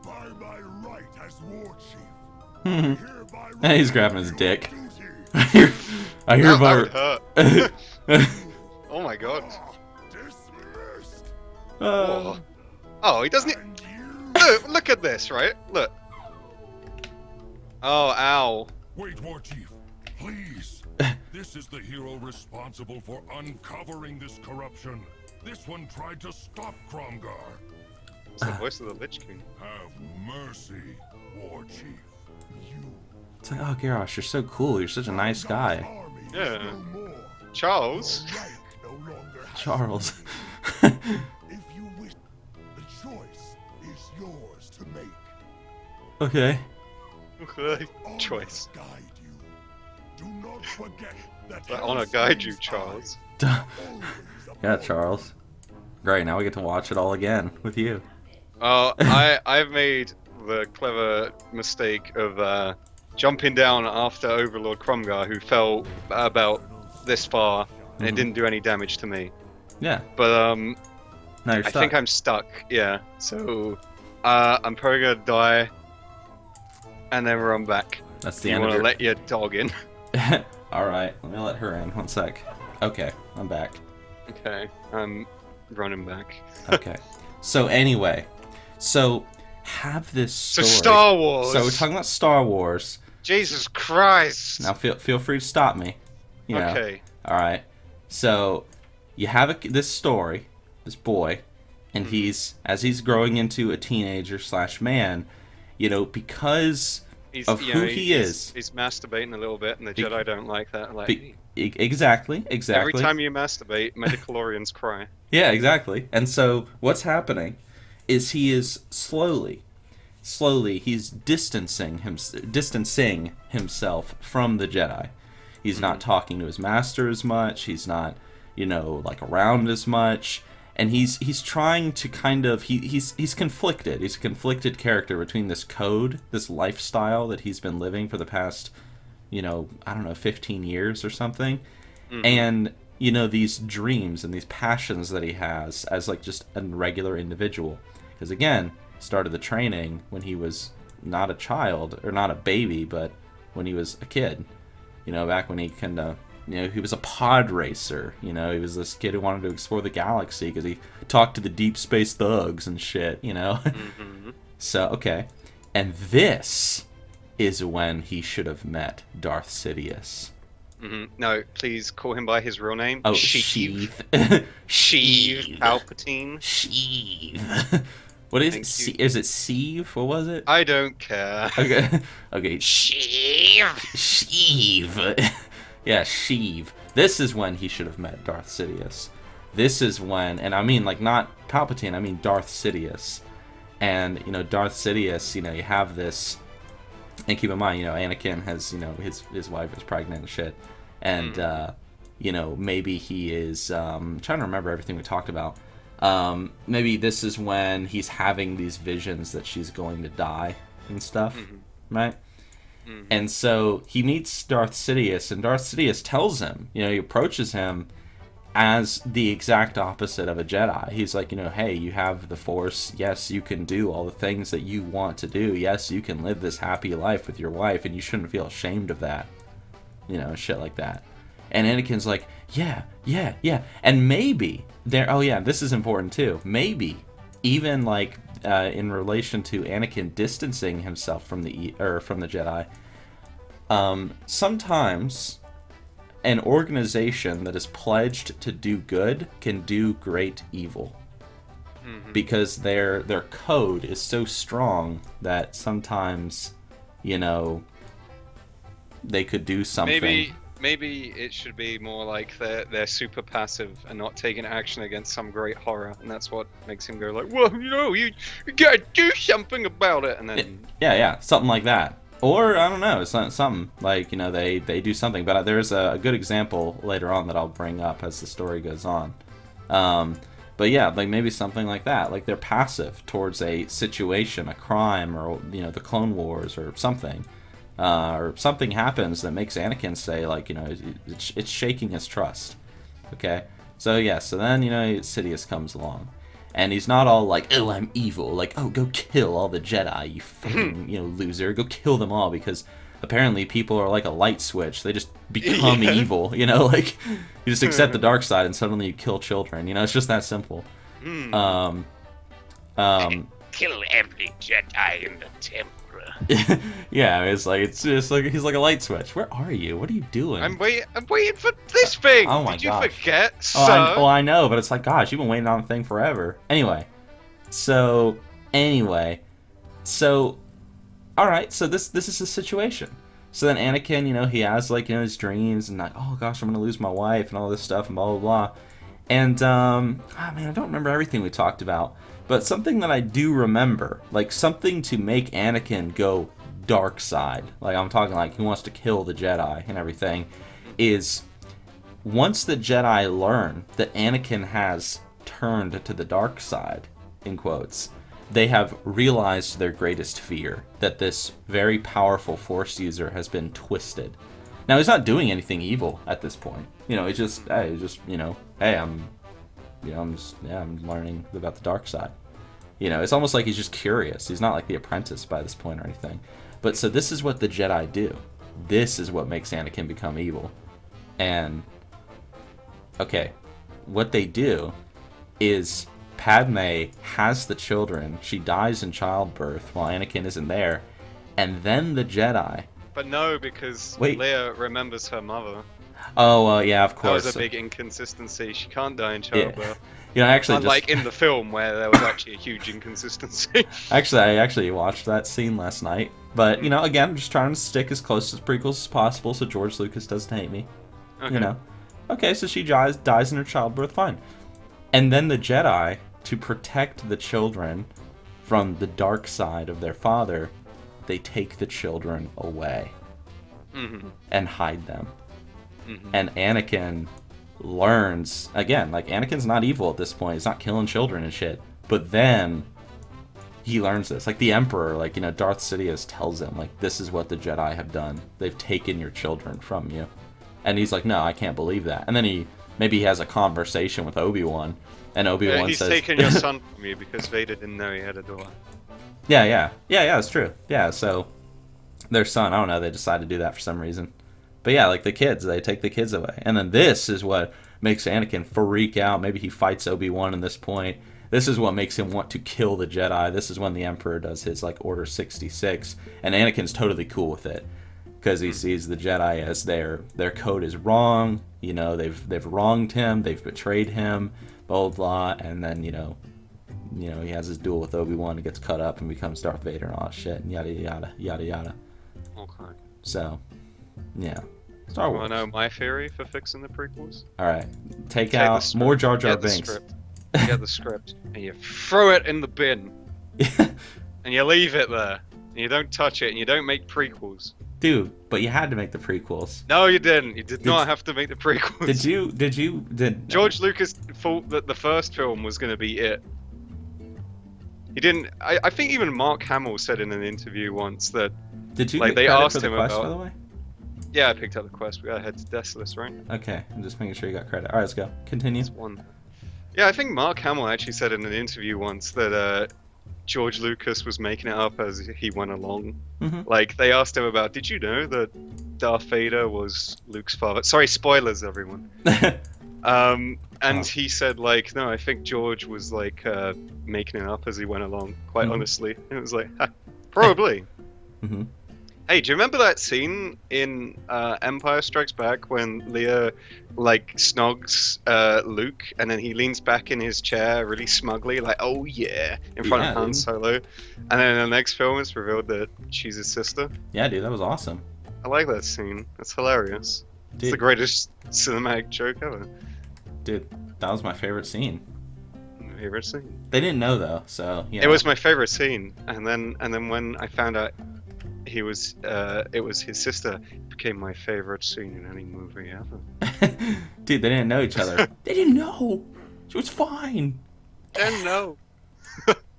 By my right as war chief. And he's grabbing his dick. Duty. I hear That would about. hurt. Oh my god. Dismissed. Oh, he doesn't. And you. Look at this, right? Look. Oh, ow. Wait, war chief. Please. This is the hero responsible for uncovering this corruption. This one tried to stop Cromgar. It's the voice of the Lich King. Have mercy, war chief. You. It's like, oh, Garrosh, you're so cool. You're such a nice guy. Army is Yeah. no more. Charles. Your rank no longer has Charles. If you wish, the choice is yours to make. Okay. Honor Choice. Guide you. Do not forget that. I wanna guide you, Charles. Yeah, Charles. Great, now we get to watch it all again with you. Oh, I've made the clever mistake of jumping down after Overlord Cromgar, who fell about this far, and it didn't do any damage to me. Yeah. But Now you're I stuck. think I'm stuck. Yeah. So I'm probably gonna die, and then run back. That's the You end of wanna your... let your dog in? Alright, let me let her in. 1 sec. Okay, I'm back. Okay, I'm running back. Okay. So anyway, have this So story. Star Wars. So we're talking about Star Wars. Jesus Christ. Now feel free to stop me. You know. Okay. All right. So you have this story, this boy, and as he's growing into a teenager / man, you know, because of who he is. He's masturbating a little bit, and the Jedi don't like that. Like, Exactly. every time you masturbate, midichlorians cry. Yeah, exactly. And so what's happening is he is slowly he's distancing himself from the Jedi. He's not talking to his master as much. He's not, you know, like around as much. And he's trying to kind of he's conflicted. He's a conflicted character between this code, this lifestyle that he's been living for the past I don't know, 15 years or something. Mhm. And, these dreams and these passions that he has as, like, just a regular individual. Because, again, started the training when he was not a child, or not a baby, but when he was a kid. Back when he kind of, he was a pod racer. He was this kid who wanted to explore the galaxy because he talked to the deep space thugs and shit, Mhm. So, okay. And this is when he should have met Darth Sidious. Mhm. No, please call him by his real name. Oh, Sheev. Sheev. Sheev Palpatine. Sheev. What is Thank it? you. Is it Seav? What was it? I don't care. Okay. Okay. Sheev. Yeah, Sheev. This is when he should have met Darth Sidious. This is when, and I mean, like, not Palpatine, I mean Darth Sidious. And, Darth Sidious, you have this, and keep in mind, Anakin has, his wife is pregnant and shit. And, maybe he is, I'm trying to remember everything we talked about. Maybe this is when he's having these visions that she's going to die and stuff, right? Mm-hmm. And so he meets Darth Sidious, and Darth Sidious tells him, he approaches him as the exact opposite of a Jedi. He's like, hey, you have the Force. Yes, you can do all the things that you want to do. Yes, you can live this happy life with your wife, and you shouldn't feel ashamed of that. Shit like that. And Anakin's like, yeah. And maybe this is important too. Maybe even like in relation to Anakin distancing himself from the Jedi, sometimes an organization that is pledged to do good can do great evil. Mm-hmm. Because their code is so strong that sometimes, they could do something. Maybe it should be more like they're super passive and not taking action against some great horror, and that's what makes him go like, well, you gotta do something about it, and then yeah, something like that. Or I don't know, it's not something like they do something. But there's a good example later on that I'll bring up as the story goes on. But yeah, like maybe something like that. Like they're passive towards a situation, a crime, or the Clone Wars or something. Or something happens that makes Anakin say, like, it's shaking his trust. Okay? So then, Sidious comes along. And he's not all like, oh, I'm evil. Like, oh, go kill all the Jedi, you fucking, loser. Go kill them all, because apparently people are like a light switch. They just become evil, like, you just accept the dark side and suddenly you kill children. It's just that simple. Kill every Jedi in the temple. Yeah, it's just like he's like a light switch. Where are you? What are you doing? I'm waiting for this thing. Oh my Did you gosh. forget, sir? I know, but it's like, gosh, you've been waiting on the thing forever. Anyway, so all right, so this is the situation. So then Anakin, he has like his dreams and like, oh gosh, I'm gonna lose my wife and all this stuff and blah blah blah. And I don't remember everything we talked about. But something that I do remember, like something to make Anakin go dark side, like I'm talking like he wants to kill the Jedi and everything, is once the Jedi learn that Anakin has turned to the dark side, in quotes, they have realized their greatest fear, that this very powerful Force user has been twisted. Now, he's not doing anything evil at this point. He's just, hey, I'm learning about the dark side. It's almost like he's just curious. He's not like the apprentice by this point or anything. But so this is what the Jedi do. This is what makes Anakin become evil. And, okay, what they do is Padme has the children. She dies in childbirth while Anakin isn't there. And then the Jedi... But no, because Leia remembers her mother. Oh, yeah, of course. That was a big inconsistency. She can't die in childbirth. Yeah. Unlike in the film where there was actually a huge inconsistency. I actually watched that scene last night. But, again, I'm just trying to stick as close to the prequels as possible so George Lucas doesn't hate me. Okay. Okay, so she dies in her childbirth, fine. And then the Jedi, to protect the children from the dark side of their father, they take the children away. Mm-hmm. And hide them. Mm-hmm. And Anakin learns, again, like, Anakin's not evil at this point. He's not killing children and shit. But then he learns this. Like, the Emperor, like, you know, Darth Sidious tells him, like, this is what the Jedi have done. They've taken your children from you. And he's like, no, I can't believe that. And then maybe he has a conversation with Obi-Wan, and Obi-Wan says... He's taken your son from you because Vader didn't know he had a daughter. Yeah, it's true. Yeah, so their son, I don't know, they decide to do that for some reason. But yeah, like the kids, they take the kids away. And then this is what makes Anakin freak out. Maybe he fights Obi-Wan in this point. This is what makes him want to kill the Jedi. This is when the Emperor does his, like, Order 66. And Anakin's totally cool with it. Because he sees the Jedi as their code is wrong. You know, they've wronged him. They've betrayed him. Blah, blah. And then, you know, he has his duel with Obi-Wan and gets cut up and becomes Darth Vader and all that shit. And yada, yada, yada, yada. Okay. So, yeah. Star Wars. Want to know my theory for fixing the prequels? Alright. Take out more Jar Jar Binks. Get the script. And you throw it in the bin. And you leave it there. And you don't touch it. And you don't make prequels. Dude, but you had to make the prequels. No, you didn't. You did not have to make the prequels. Did George Lucas thought that the first film was going to be it. He didn't. I think even Mark Hamill said in an interview once that. Did you like, get they credit asked for the him quest, about, by the way? Yeah, I picked up the quest. We gotta head to Desolus, right? Okay, I'm just making sure you got credit. Alright, let's go. Continue. That's one. Yeah, I think Mark Hamill actually said in an interview once that George Lucas was making it up as he went along. Mm-hmm. Like, they asked him about, did you know that Darth Vader was Luke's father? Sorry, spoilers, everyone. And he said, like, no, I think George was, like, making it up as he went along, quite honestly. And it was like, ha, probably. Mm-hmm. Hey, do you remember that scene in Empire Strikes Back when Leia, like, snogs Luke, and then he leans back in his chair really smugly, like, oh yeah, in front of Han Solo. And then in the next film, it's revealed that she's his sister. Yeah, dude, that was awesome. I like that scene. It's hilarious. Dude. It's the greatest cinematic joke ever. Dude, that was my favorite scene. Favorite scene. They didn't know, though, so, you know. It was my favorite scene, and then when I found out it was his sister, it became my favorite scene in any movie ever. Dude, they didn't know each other. They didn't know. She was fine. Didn't know.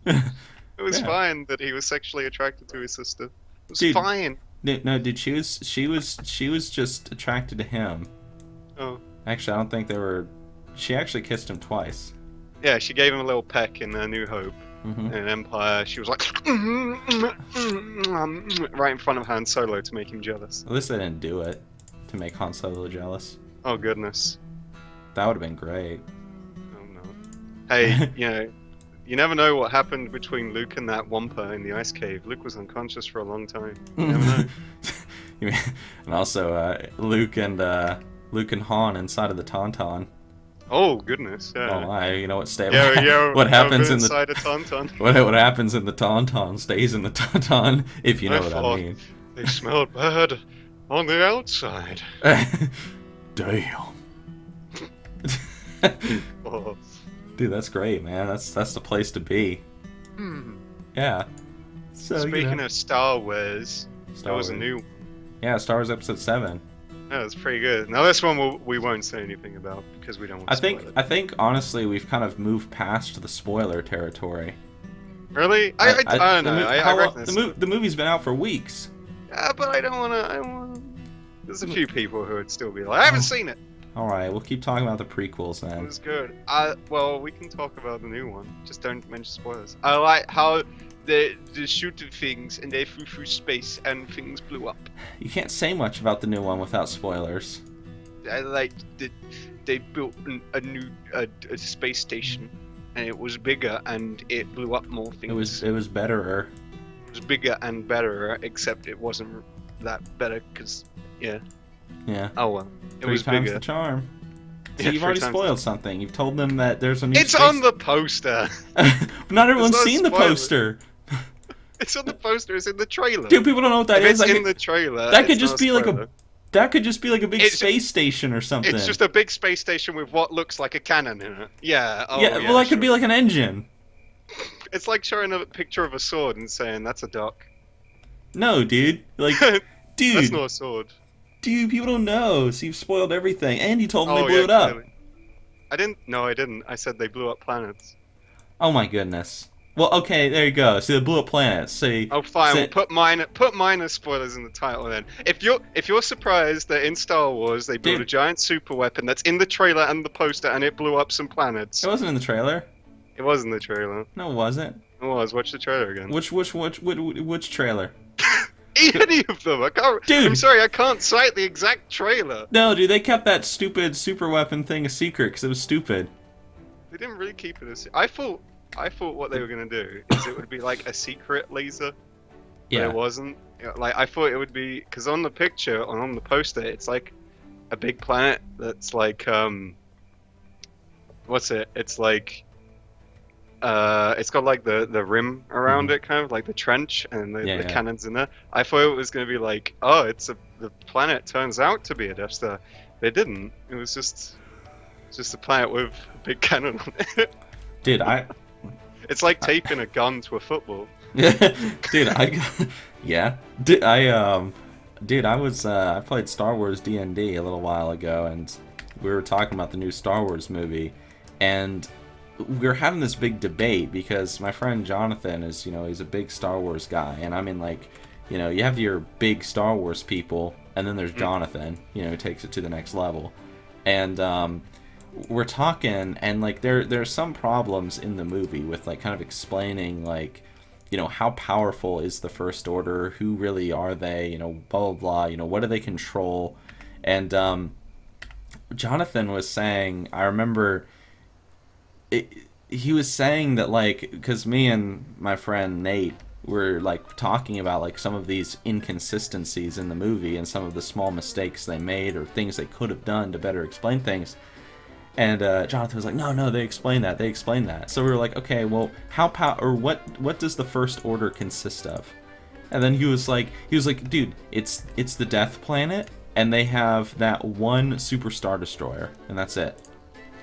It was fine that he was sexually attracted to his sister. It was fine. No, dude, she was just attracted to him. Oh. Actually, I don't think they were. She actually kissed him twice. Yeah, she gave him a little peck in New Hope. Mm-hmm. In Empire, she was like right in front of Han Solo to make him jealous. At least they didn't do it to make Han Solo jealous. Oh goodness. That would have been great. Oh no. Hey, you never know what happened between Luke and that Wampa in the ice cave. Luke was unconscious for a long time. You never know. And also Luke and Han inside of the Tauntaun. Oh goodness! Yeah. Oh, you know what? What happens inside a Tauntaun? What happens in the Tauntaun stays in the Tauntaun, if you know what I mean. They smelled bad on the outside. Damn. Oh. Dude, that's great, man. That's the place to be. Yeah. So, speaking of Star Wars, there was a new. Yeah, Star Wars Episode 7. Yeah, it's pretty good. Now this one we won't say anything about because we don't want to spoil it. I think honestly we've kind of moved past the spoiler territory. Really? I don't know. I reckon the movie's been out for weeks. Yeah, but I don't want to. There's a few people who would still be like, I haven't seen it. All right, we'll keep talking about the prequels then. It was good. Well, we can talk about the new one. Just don't mention spoilers. I like how they shooted things and they flew through space and things blew up. You can't say much about the new one without spoilers. I like that they built a new space station, and it was bigger and it blew up more things. It was betterer. It was bigger and better, except it wasn't that better because yeah. Oh well, it was times bigger. The charm. So Yeah, you've already spoiled something. You've told them that there's a new. It's on the poster. Not everyone's It's not seen the spoiler. poster. It's on the poster. It's in the trailer. Dude, people don't know what that if is. It's in the trailer. That could it's just not be like spoiler. a. That could just be like a big space station or something. It's just a big space station with what looks like a cannon in it. Yeah. Oh, yeah. Well, that could be like an engine. It's like showing a picture of a sword and saying that's a duck. No, dude. Like, dude. That's not a sword. Dude, people don't know. So you've spoiled everything, and you told them they blew yeah, it up. Clearly. I didn't. No, I didn't. I said they blew up planets. Oh my goodness. Well, okay, there you go. See, the blew up planets. See. Oh, fine. See, We'll put minor spoilers in the title then. If you're surprised that in Star Wars they built Dude. a giant super weapon that's in the trailer and the poster and it blew up some planets, it wasn't in the trailer. it was in the trailer. No, it wasn't. It was. Watch the trailer again. Which trailer? Any of them? I can't. Dude. I'm sorry, I can't cite the exact trailer. No, dude, they kept that stupid super weapon thing a secret because it was stupid. They didn't really keep it a secret. I thought what they were gonna do is it would be like a secret laser. But Yeah. it wasn't. Like I thought it would be, because on the picture, on the poster, it's like a big planet that's like what's it? It's like it's got like the rim around it, kind of like the trench, and the cannons in there. I thought it was gonna be like, oh, the planet turns out to be a Death Star. They didn't. It was just a planet with a big cannon on it. Dude, It's like taping a gun to a football. dude, yeah. I played Star Wars D&D a little while ago, and we were talking about the new Star Wars movie, and we were having this big debate because my friend Jonathan is, he's a big Star Wars guy, and I mean, like, you have your big Star Wars people, and then there's Jonathan, who takes it to the next level, and we're talking, and like there's some problems in the movie with like kind of explaining like, how powerful is the First Order, who really are they, blah blah blah, what do they control, and Jonathan was saying, I remember he was saying that, like, because me and my friend Nate were like talking about like some of these inconsistencies in the movie and some of the small mistakes they made or things they could have done to better explain things. And Jonathan was like, no, they explain that. So we were like, okay, well, what does the First Order consist of? And then he was like, dude, it's the Death Planet, and they have that one Super Star Destroyer, and that's it.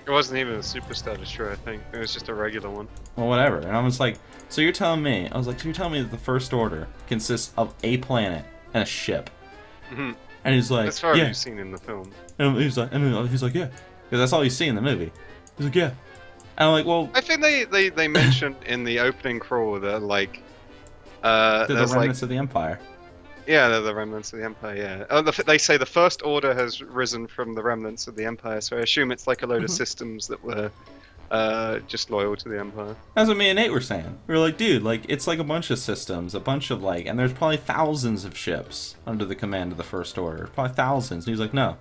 It wasn't even a Super Star Destroyer, I think. It was just a regular one. Well, whatever. And I was like, so you're telling me that the First Order consists of a planet and a ship? Mm-hmm. And he's like, as far as yeah. you've seen in the film. And he's like, yeah. Because that's all you see in the movie. He's like, yeah. And I'm like, well... I think they mentioned in the opening crawl that, like... they're the remnants of the Empire. Yeah, they're the remnants of the Empire, yeah. Oh, they say the First Order has risen from the remnants of the Empire, so I assume it's like a load of systems that were just loyal to the Empire. That's what me and Nate were saying. We were like, dude, like, it's like a bunch of systems, a bunch of, like... And there's probably thousands of ships under the command of the First Order. Probably thousands. And he was like, no.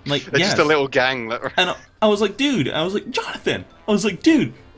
Like, it's just a little gang that... And I was like, dude, Jonathan,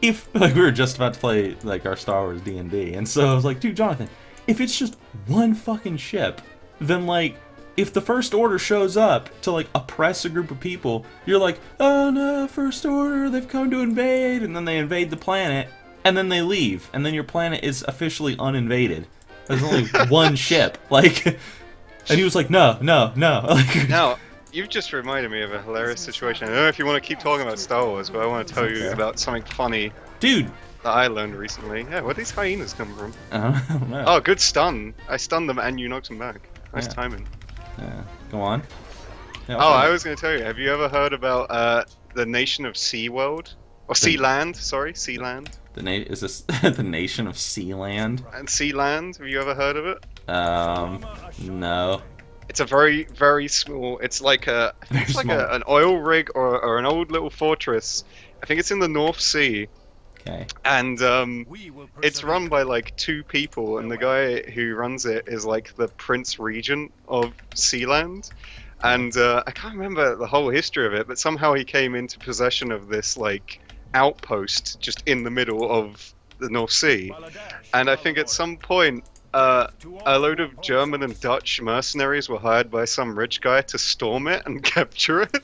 if, like, we were just about to play, like, our Star Wars D&D, and so I was like, dude, Jonathan, if it's just one fucking ship, then, like, if the First Order shows up to, like, oppress a group of people, you're like, oh no, First Order, they've come to invade, and then they invade the planet, and then they leave, and then your planet is officially uninvaded. There's only one ship, like, and he was like, no. Like, now, you've just reminded me of a hilarious situation. I don't know if you want to keep talking about Star Wars, but I want to tell you about something funny. Dude! That I learned recently. Yeah, where do these hyenas come from? I don't know. Oh, good stun. I stunned them and you knocked them back. Nice timing. Yeah. Go on. Yeah, I was going to tell you, have you ever heard about the nation of SeaWorld? Or Sealand, sorry, Sealand. Is this the nation of Sealand? And Sealand, have you ever heard of it? No. It's a very, very small. It's like an oil rig or an old little fortress. I think it's in the North Sea. Okay. And it's run by like 2 people, and the guy who runs it is like the Prince Regent of Sealand. And I can't remember the whole history of it, but somehow he came into possession of this like outpost just in the middle of the North Sea. And I think at some point a load of German and Dutch mercenaries were hired by some rich guy to storm it and capture it.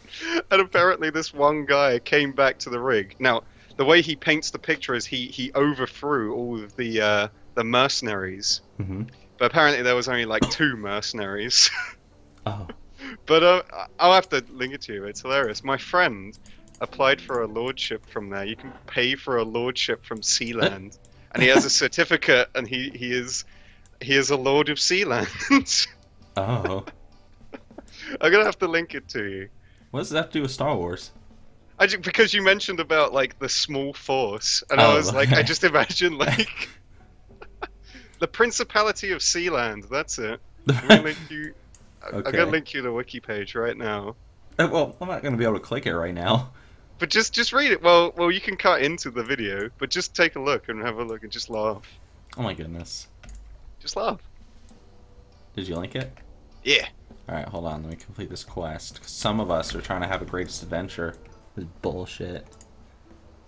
And apparently this one guy came back to the rig. Now, the way he paints the picture is he overthrew all of the mercenaries. Mm-hmm. But apparently there was only like 2 mercenaries. Oh. But I'll have to link it to you. It's hilarious. My friend applied for a lordship from there. You can pay for a lordship from Sealand, and he has a certificate, and he is a lord of Sealand. Oh. I'm gonna have to link it to you. What does that have to do with Star Wars? Because you mentioned about like the small force, and Oh, I was like, okay. I just imagine like the Principality of Sealand. That's it. I'm gonna link you. I'm Okay. gonna link you the wiki page right now. Well, I'm not gonna be able to click it right now. But just read it. Well, you can cut into the video, but just take a look and have a look and just laugh. Oh my goodness. Just laugh. Did you link it? Yeah. Alright, hold on. Let me complete this quest. 'Cause some of us are trying to have a greatest adventure. This is bullshit.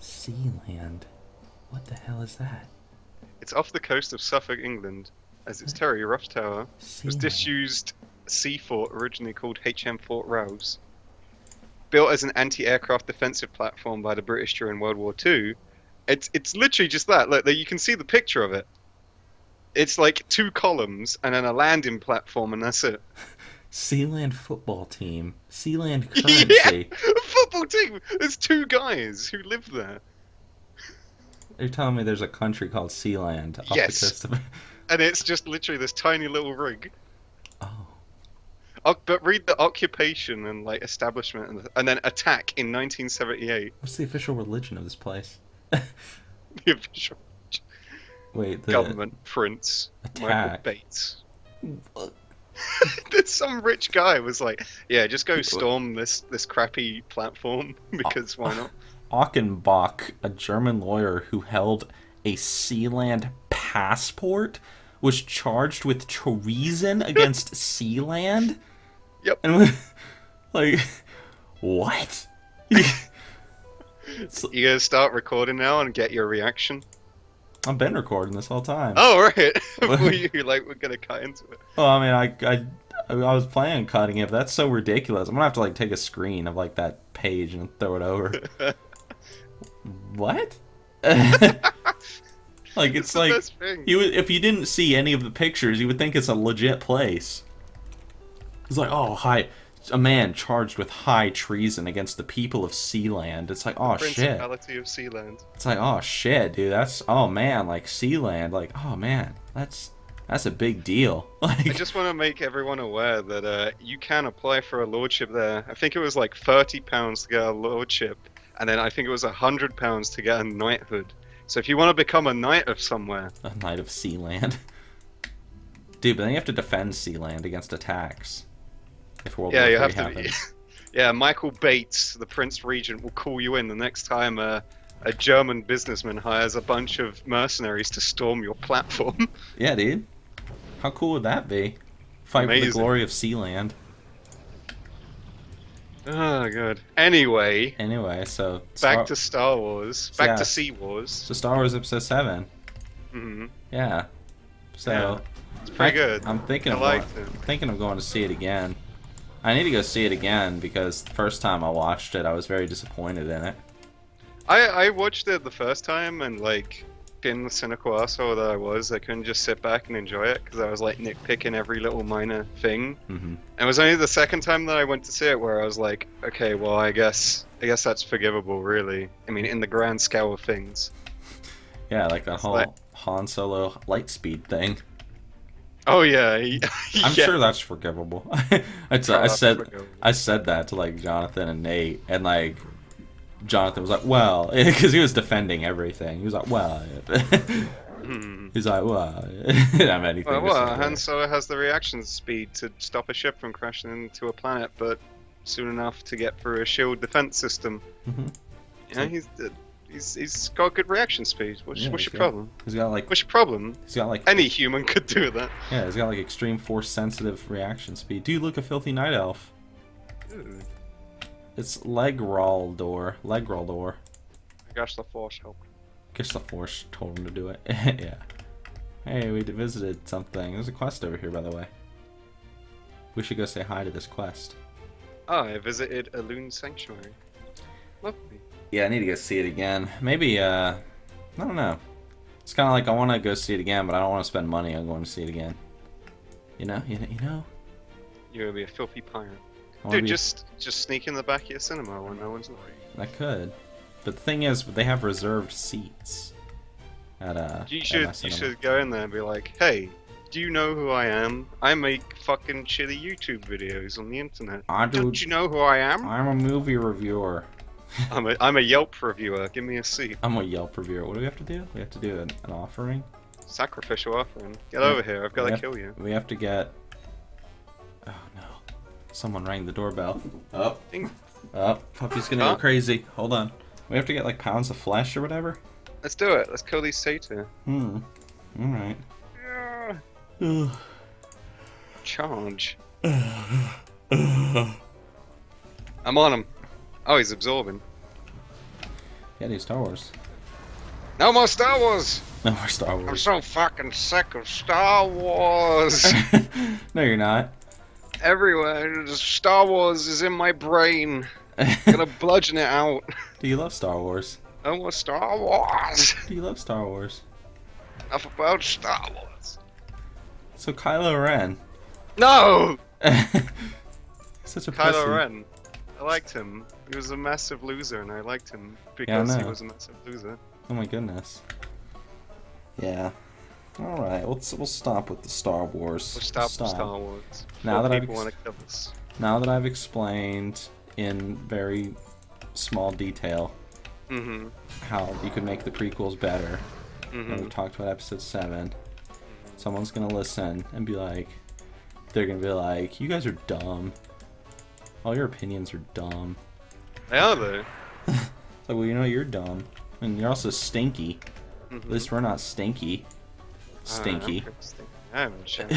Sealand. What the hell is that? It's off the coast of Suffolk, England, as its Terry Rough Tower was Sealand. disused sea fort originally called HM Fort Rouse. Built as an anti-aircraft defensive platform by the British during World War II, it's literally just that. Look, you can see the picture of it. It's like 2 columns and then a landing platform, and that's it. Sealand football team. Sealand currency. Yeah, a football team. There's 2 guys who live there, You're telling me there's a country called Sealand off Yes. the coast of... and it's just literally this tiny little rig. Oh. But read the occupation and like establishment, and then attack in 1978. What's the official religion of this place? The official Wait, the... government prince Michael Attack. Bates. There's some rich guy was like, yeah, just go storm this crappy platform because why not? Achenbach, a German lawyer who held a Sealand passport, was charged with treason against Sealand? Yep. And like, what? You gonna start recording now and get your reaction? I've been recording this whole time. Oh right. Were you like we're gonna cut into it? Well, I mean, I was planning on cutting it, but that's so ridiculous. I'm gonna have to like take a screen of like that page and throw it over. What? Like it's the like best thing. if you didn't see any of the pictures, you would think it's a legit place. It's like, oh, hi, a man charged with high treason against the people of Sealand. It's like, oh shit. Principality of Sealand. It's like, oh shit, dude. That's oh man, like Sealand. Like, oh man, that's a big deal. Like, I just want to make everyone aware that you can apply for a lordship there. I think it was like £30 to get a lordship, and then I think it was £100 to get a knighthood. So if you want to become a knight of somewhere, a knight of Sealand. Dude, but then you have to defend Sealand against attacks. If World War you III have to. happens. Yeah, Michael Bates, the Prince Regent, will call you in the next time a German businessman hires a bunch of mercenaries to storm your platform. Yeah, dude. How cool would that be? Fight for the Amazing. glory of Sealand. Oh, good. Anyway, So back to Star Wars. Back to Yes. Sea Wars. So Star Wars Episode 7. hmm Yeah. So Yeah, it's pretty good. I'm thinking I of liked going, it. I'm thinking of going to see it again. I need to go see it again because the first time I watched it, I was very disappointed in it. I watched it the first time and like being the cynical asshole that I couldn't just sit back and enjoy it because I was like nitpicking every little minor thing. hmm And it was only the second time that I went to see it where I was like, okay, well I guess that's forgivable, really. I mean, in the grand scale of things. Yeah, like that It's whole like- Han Solo lightspeed thing. Oh yeah, I'm yeah. sure that's forgivable. I that's said forgivable. I said that to like Jonathan and Nate, and like Jonathan was like, "Well," because he was defending everything. He was like, "Well," he's like, "Well," I have anything to Well, say. Han Solo has the reaction speed to stop a ship from crashing into a planet, but soon enough to get through a shield defense system. Mhm. You know, he's got good reaction speed. What's Yeah, your he's got- problem? He's got like What's your problem? Any human could do that. yeah, he's got like extreme force sensitive reaction speed. Dude, look, a filthy night elf. Ooh, It's Legraldor. I guess the Force helped. Guess the force told him to do it. Yeah. Hey, we visited something. There's a quest over here, by the way. We should go say hi to this quest. Oh, I visited a Loon Sanctuary. Lovely. Yeah, I need to go see it again. Maybe, I don't know. It's kind of like I want to go see it again, but I don't want to spend money on going to see it again. You know? You're gonna be a filthy pirate. I wanna Dude, be- just sneak in the back of your cinema when no one's looking. I could. But the thing is, they have reserved seats. At, You at my should cinema. go in there and be like, hey, do you know who I am? I make fucking shitty YouTube videos on the internet. I do. Don't you know who I am? I'm a movie reviewer. I'm a Yelp reviewer. Give me a seat. I'm a Yelp reviewer. What do we have to do? We have to do an offering? Sacrificial offering. Get over here. I've got to kill you. We have to get... Oh, no. Someone rang the doorbell. Up. Ding. Up. Puppy's gonna go crazy. Hold on. We have to get, like, pounds of flesh or whatever? Let's do it. Let's kill these Satan. Alright. Yeah. Charge. I'm on him. Oh, he's absorbing. Yeah, dude, Star Wars. No more Star Wars! No more Star I'm Wars. so fucking sick of Star Wars! No, you're not. Everywhere. Star Wars is in my brain. I'm gonna bludgeon it out. Do you love Star Wars? No more Star Wars! Do you love Star Wars? Enough about Star Wars. So Kylo Ren. No! Such a Kylo pussy. Ren. I liked him. He was a massive loser, and I liked him because he know. was a massive loser. Oh my goodness. Yeah. All right. We'll stop with the Star Wars. We'll stop with Star Wars. Now that people want to kill us. Now that I've explained in very small detail how you could make the prequels better, and we've talked about episode 7, someone's gonna listen and be like, they're gonna be like, you guys are dumb. All your opinions are dumb. They are though. It's like, well, you know, you're dumb. And you're also stinky. At least we're not stinky. Stinky. I haven't showered.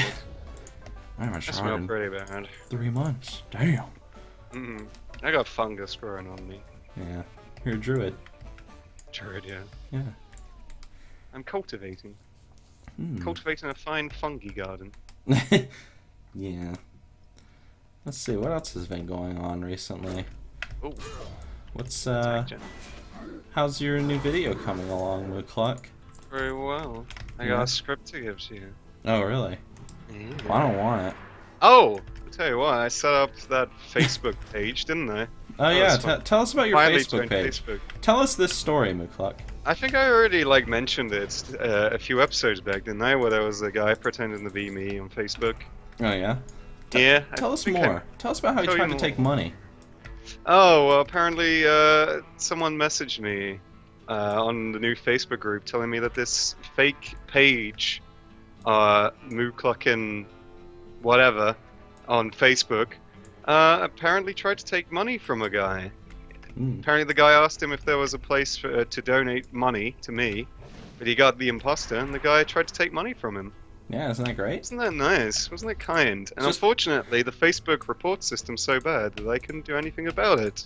I haven't I smell showered in pretty bad. 3 months. Damn. I got fungus growing on me. Yeah. You're a druid. Druid, yeah. Yeah. I'm cultivating. Cultivating a fine fungi garden. Yeah. Let's see, what else has been going on recently? Oh. What's, how's your new video coming along, Moocluck? Very well. I got a script to give to you. Oh, really? Yeah. Well, I don't want it. Oh! I'll tell you what, I set up that Facebook page, didn't I? Oh, yeah, tell us about your Finally Facebook joined page. Facebook. Tell us this story, Moocluck. I think I already, mentioned it a few episodes back, didn't I? Where there was a guy pretending to be me on Facebook. Oh, yeah? Yeah. Tell us more. Tell us about how you tried to take money. Oh, well, apparently, someone messaged me on the new Facebook group telling me that this fake page, Moocluck and whatever, on Facebook, apparently tried to take money from a guy. Apparently the guy asked him if there was a place to donate money to me, but he got the imposter, and the guy tried to take money from him. Yeah, isn't that great? Isn't that nice? Wasn't that kind? And unfortunately, the Facebook report system's so bad that I couldn't do anything about it.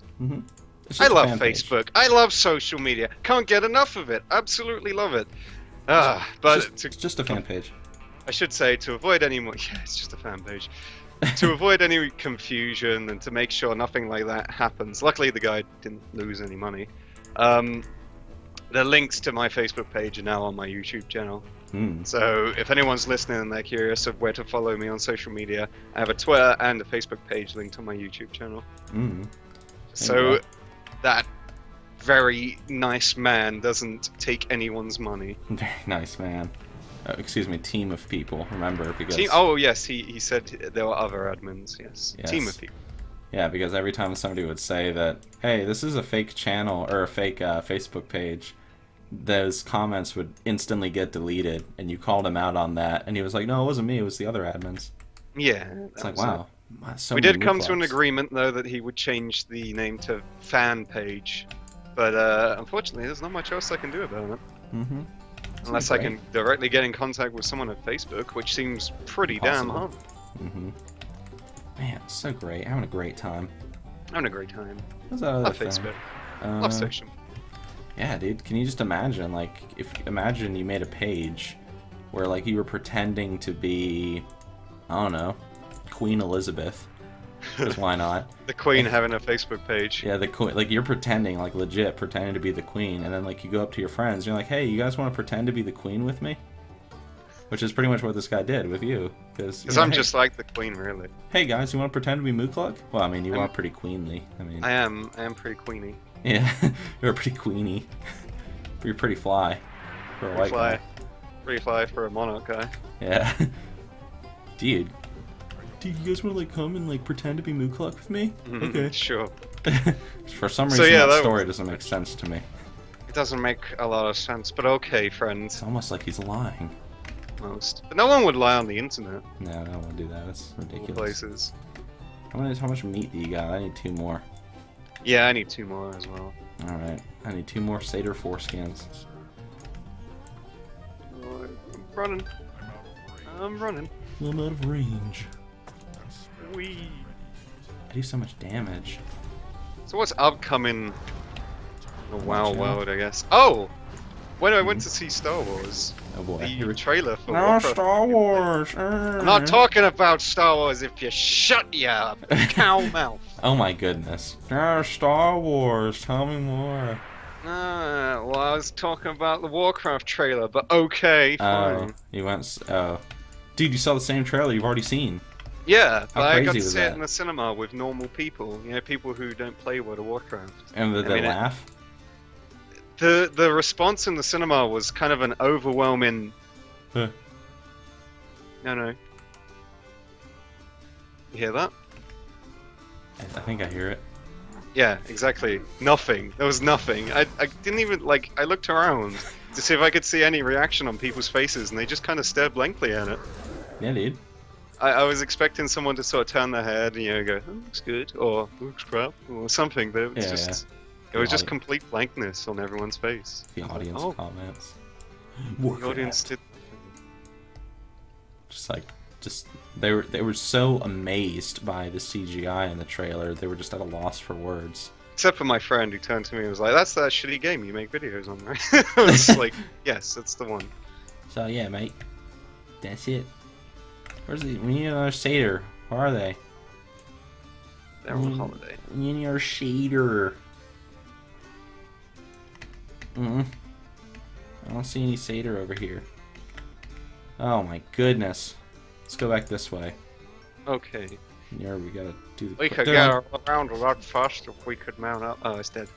I love Facebook. I love social media. Can't get enough of it. Absolutely love it. But it's just a fan page. I should say, to avoid any more... Yeah, it's just a fan page. To avoid any confusion and to make sure nothing like that happens. Luckily, the guy didn't lose any money. The links to my Facebook page are now on my YouTube channel. So if anyone's listening and they're curious of where to follow me on social media, I have a Twitter and a Facebook page linked on my YouTube channel. So that very nice man doesn't take anyone's money. Very nice man. Excuse me, team of people, remember, because... Oh, yes, he said there were other admins, yes. Team of people. Yeah, because every time somebody would say that, hey, this is a fake channel, or a fake Facebook page, those comments would instantly get deleted, and you called him out on that, and he was like, no, it wasn't me, it was the other admins. Yeah. It's like, wow. We did come to an agreement, though, that he would change the name to fan page, but unfortunately, there's not much else I can do about it. Unless I can directly get in contact with someone at Facebook, which seems pretty damn hard. Man, it's so great. Having a great time. Having a great time. What's that other Love thing? Facebook. Love social. Yeah, dude. Can you just imagine, like, imagine you made a page where, like, you were pretending to be, I don't know, Queen Elizabeth. Because why not? The Queen having a Facebook page. Yeah, the Queen. Like, you're pretending, like, legit pretending to be the Queen, and then, like, you go up to your friends, and you're like, hey, you guys want to pretend to be the Queen with me? Which is pretty much what this guy did with you. Because I'm just like the Queen, really. Hey, guys, you want to pretend to be Moocluck? Well, I mean, you are pretty queenly. I mean, I am pretty queeny. Yeah, you're pretty queeny. But you're pretty fly. For a white guy. Pretty fly for a monarch guy. Yeah. Dude, dude, you guys want to like come and like pretend to be Moocluck with me? Okay. Sure. For some reason, yeah, that that story was- doesn't make sense to me. It doesn't make a lot of sense, but okay, friends. It's almost like he's lying. Most. But no one would lie on the internet. No, I don't want to do that. That's All ridiculous. places. How much meat do you got? I need 2 more. Yeah, I need 2 more as well. Alright. I need 2 more Satyr foreskins. Oh, I'm running. I'm running. I'm out of range. Wee. I do so much damage. So what's upcoming? The WoW Watch out. world, I guess. Oh, when I went to see Star Wars, Oh boy. the trailer for No, Warcraft. Star Wars! I'm not talking about Star Wars. If you shut your cow mouth. Oh my goodness. No, Star Wars, tell me more. Well, I was talking about the Warcraft trailer, but okay, Oh, fine. you went. Oh. Dude, you saw the same trailer you've already seen. Yeah, How but I got crazy to was see that? it in the cinema with normal people. You know, people who don't play World of Warcraft. And did I they mean, laugh? The response in the cinema was kind of an overwhelming. Huh. No. You hear that? I think I hear it. Yeah, exactly. Nothing. There was nothing. I didn't even, like, I looked around to see if I could see any reaction on people's faces, and they just kind of stared blankly at it. Yeah, dude. I was expecting someone to sort of turn their head and, you know, go, oh, looks good, or looks crap, or something, but it was Yeah, just... The It was just audi- complete blankness on everyone's face. The audience Oh. comments. The audience did... Just they were so amazed by the CGI in the trailer. They were just at a loss for words. Except for my friend who turned to me and was like, that's that shitty game you make videos on, right? I was like, yes, that's the one. So yeah, mate. That's it. We need another satyr. Where are they? They're on holiday. We need our shader. I don't see any satyr over here. Oh my goodness. Let's go back this way. Okay. Here we gotta do the. We could They're get on- around a lot faster if we could mount up. Oh, it's dead.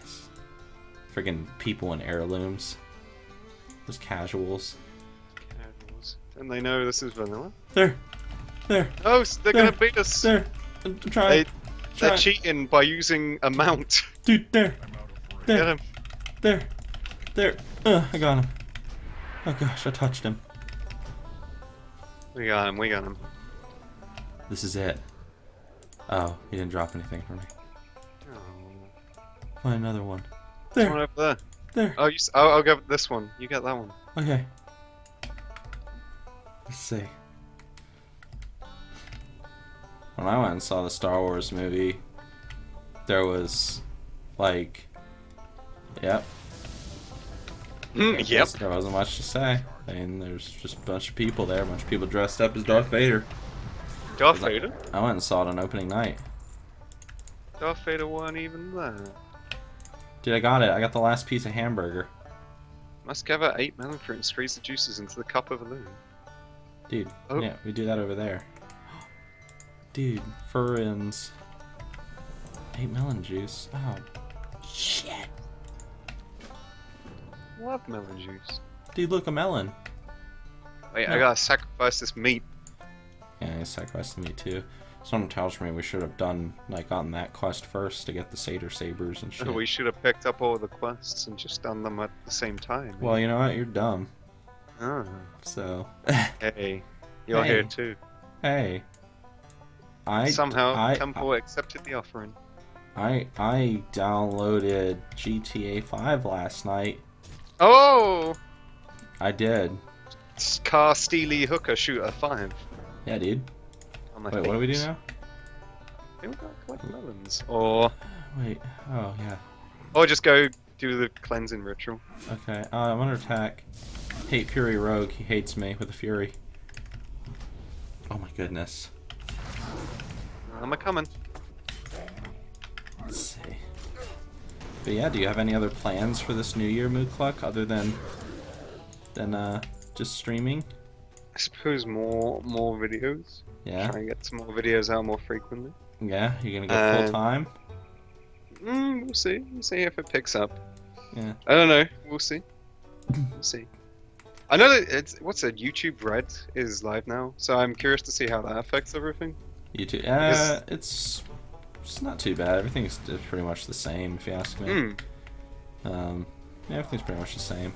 Yes. Friggin' people in heirlooms. Those casuals. And they know this is vanilla. There. Oh, they're gonna There. beat us. There. I'm trying. They're cheating by using a mount. Dude, there. Get There. him. There. I got him. Oh gosh, I touched him. We got him. This is it. Oh, he didn't drop anything for me. Oh. Find another one. There's one There. over there. There. Oh, I'll go with this one. You get that one. Okay. Let's see. When I went and saw the Star Wars movie, there was, like, yep. Yep. There wasn't much to say. I mean, there's just a bunch of people there, a bunch of people dressed up as Darth Vader. Darth Vader? I went and saw it on opening night. Darth Vader weren't even there. Dude, I got it. I got the last piece of hamburger. Must gather 8 melon fruit and squeeze the juices into the cup of a loon. Dude, Oh. yeah, we do that over there. Dude, furins. 8 melon juice. Oh, shit. Love melon juice. Dude, look, a melon. Wait, No. I gotta sacrifice this meat. Yeah, he sacrificed me too. Someone tells me we should have gotten that quest first to get the Satyr Sabers and shit. We should have picked up all the quests and just done them at the same time. Well, you know what? You're dumb. Oh. So, Hey, you're Hey. here too. hey. Somehow, I- Temple accepted the offering. I downloaded GTA 5 last night. Oh! I did. Car Steely Hooker Shooter 5. Yeah, dude. On my Wait, what do we do face. now? We gotta collect melons. Or Wait. Oh, yeah. just go do the cleansing ritual. Okay. I'm under attack. Hate Fury Rogue. He hates me with a fury. Oh my goodness. I'm a-coming. Let's see. But yeah, do you have any other plans for this new year, Moocluck, other than just streaming? I suppose more videos. Yeah. Try and get some more videos out more frequently. Yeah. You're gonna go full time. We'll see. We'll see if it picks up. Yeah. I don't know. We'll see. We'll see. I know that what's it? YouTube Red is live now, so I'm curious to see how that affects everything. YouTube. Because- It's not too bad. Everything's pretty much the same, if you ask me. Yeah, everything's pretty much the same.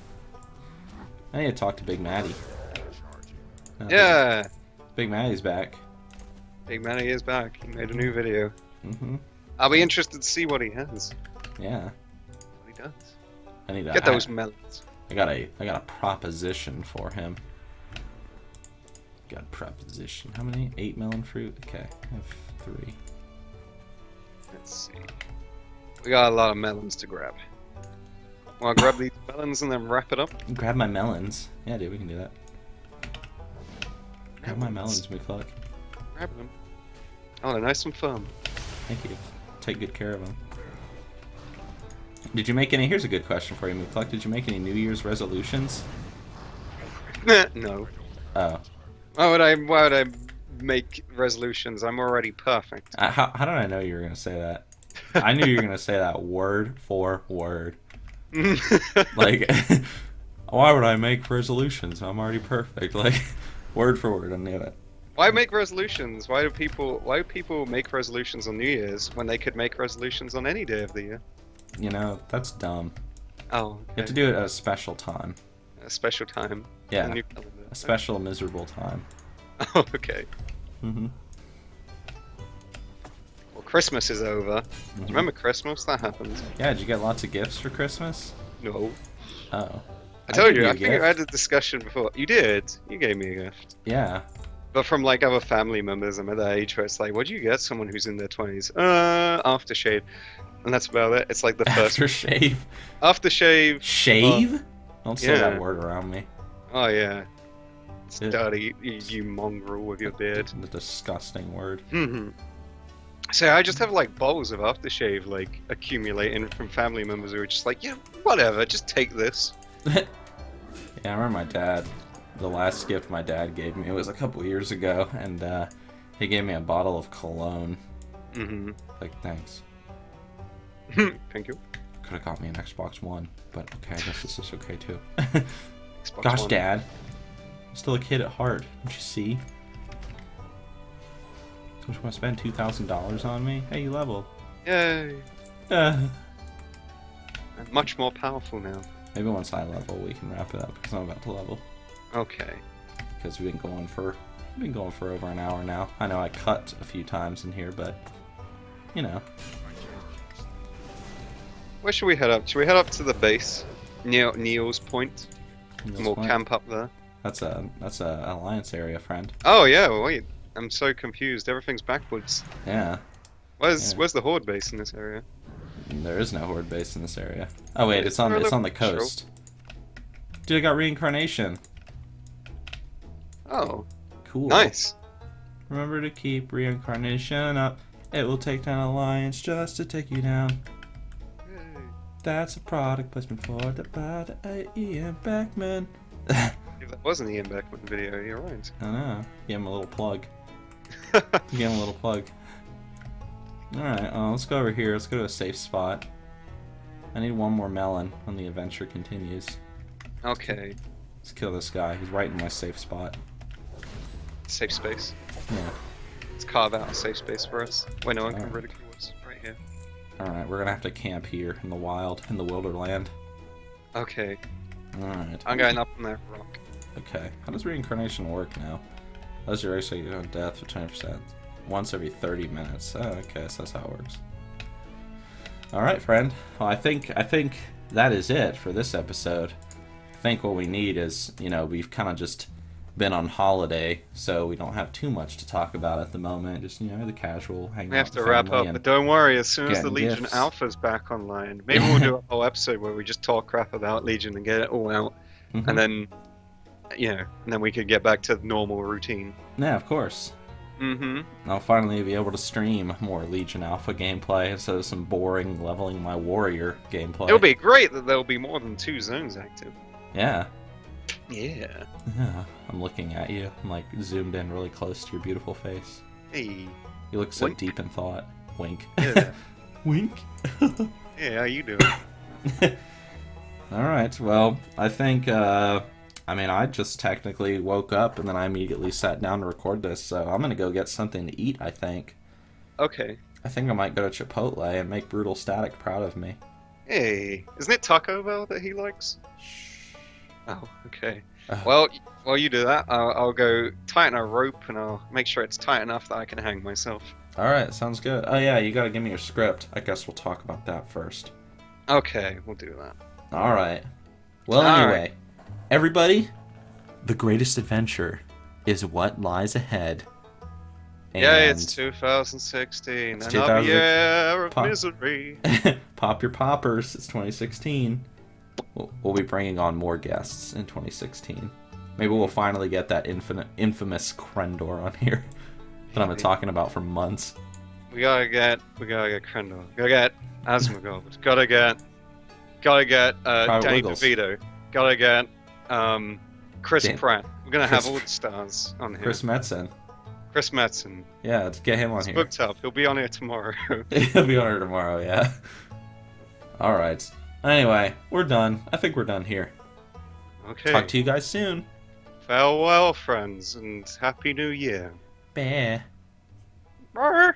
I need to talk to Big Matty. Yeah, Big Matty's back. Big Manny is back. He made a new video. Mm-hmm. I'll be interested to see what he has. Yeah. What he does. I need to Get those melons. I got a proposition for him. Got a proposition. How many? 8 melon fruit? Okay. I have 3. Let's see. We got a lot of melons to grab. Wanna grab these melons and then wrap it up? Grab my melons. Yeah, dude, we can do that. Grab my melons, Moocluck. Grab them. Oh, they're nice and firm. Thank you. Take good care of them. Did you make any? Here's a good question for you, Moocluck. Did you make any New Year's resolutions? No. Oh. Why would I make resolutions? I'm already perfect. How did I know you were gonna say that? I knew you were gonna say that word for word. Like, why would I make resolutions? I'm already perfect. Like, word for word, I knew it. Why make resolutions? Why do people make resolutions on New Year's when they could make resolutions on any day of the year? You know, that's dumb. Oh, okay. You have to do it at a special time. A special time. Yeah, A new calendar. a special miserable time. Oh, okay. Mm-hmm. Well, Christmas is over. Do you remember Christmas? That happened. Yeah, did you get lots of gifts for Christmas? No. Oh. I told gave you, I a think gift. I had a discussion before. You did. You gave me a gift. Yeah. But from like other family members, I'm at that age where it's like, what do you get someone who's in their 20s? Aftershave. And that's about it. It's like the first Aftershave. aftershave. Shave? Don't say that yeah. word around me. Oh yeah. It's Yeah. dirty, you mongrel with your beard. The disgusting word. So I just have like bowls of aftershave like accumulating from family members who are just like, yeah, whatever, just take this. Yeah, I remember my dad. The last gift my dad gave me, it was a couple years ago, and he gave me a bottle of cologne. Like, thanks. Thank you. Could have got me an Xbox One, but okay, I guess this is okay too. Xbox Gosh, One. Dad. I'm still a kid at heart. Don't you see? Don't you want to spend $2,000 on me? Hey, you level. Yay. Uh, I'm much more powerful now. maybe once I level, we can wrap it up because I'm about to level. Okay. Because we've been going for over an hour now. I know I cut a few times in here, but you know. Where should we head up? Should we head up to the base? Neil's Point? Neil's And we'll Point. camp up there. That's a alliance area, friend. Oh yeah, wait. I'm so confused. Everything's backwards. Yeah. Where's Yeah. where's the Horde base in this area? There is no horde base in this area. Oh wait, Is it's on there a the little coast. Dude, I got reincarnation. Oh, Cool. nice. Remember to keep reincarnation up. It will take down alliance just to take you down. Yay. That's a product placement for the bad Ian Beckman. If that was an Ian Beckman video, you're right. I know. Give him a little plug. Give him a little plug. Alright, let's go over here. Let's go to a safe spot. I need one more melon when the adventure continues. Okay. Let's kill this guy. He's right in my safe spot. Safe space. Yeah. Let's carve out a safe space for us where no one can Alright. ridicule us. Right here. Alright, we're gonna have to camp here in the wild, in the wilderland. Okay. Alright. I'm going up on that rock. Okay. How does reincarnation work now? Does your race get on death for 20%? Once every 30 minutes. Oh, okay, so that's how it works. Alright, friend. Well, I think that is it for this episode. I think what we need is, you know, we've kind of just been on holiday, so we don't have too much to talk about at the moment. Just, you know, the casual hanging We out have with to wrap family up, and- but don't worry, as soon as the getting Legion gifts. Alpha's back online, maybe we'll do a whole episode where we just talk crap about Legion and get it all out, Mhm. and then, you know, and then we could get back to normal routine. Yeah, of course. I'll finally be able to stream more Legion Alpha gameplay instead of some boring leveling my warrior gameplay. It'll be great that there'll be more than 2 zones active. Yeah. Yeah. Yeah. I'm looking at you. I'm like zoomed in really close to your beautiful face. Hey. You look so Wink. deep in thought. Wink. Yeah. Wink. Yeah, how you doing? Alright, well, I think I mean, I just technically woke up and then I immediately sat down to record this, so I'm gonna go get something to eat, I think. Okay. I think I might go to Chipotle and make Brutal Static proud of me. Hey, isn't it Taco Bell that he likes? Oh, okay. Ugh. Well, while you do that, I'll go tighten a rope and I'll make sure it's tight enough that I can hang myself. Alright, sounds good. Oh yeah, you gotta give me your script. I guess we'll talk about that first. Okay, we'll do that. Alright. Well, anyway, everybody, the greatest adventure is what lies ahead. Yeah, it's 2016. It's Another 2006. year of Pop. misery. Pop your poppers. It's 2016. We'll be bringing on more guests in 2016. Maybe we'll finally get that infamous Krendor on here that I've been talking about for months. We gotta get Krendor. Gotta get Asmongold. Gotta get Danny Wiggles. DeVito. Gotta get Chris Dan- Pratt. We're gonna Chris- have all the stars on here. Chris Metzen. Chris Metzen. Yeah, let's get him on It's here. booked up. He'll be on here tomorrow. He'll be on here tomorrow, yeah. Alright. Anyway, we're done. I think we're done here. Okay. Talk to you guys soon. Farewell, friends, and Happy New Year. Bye. Brr.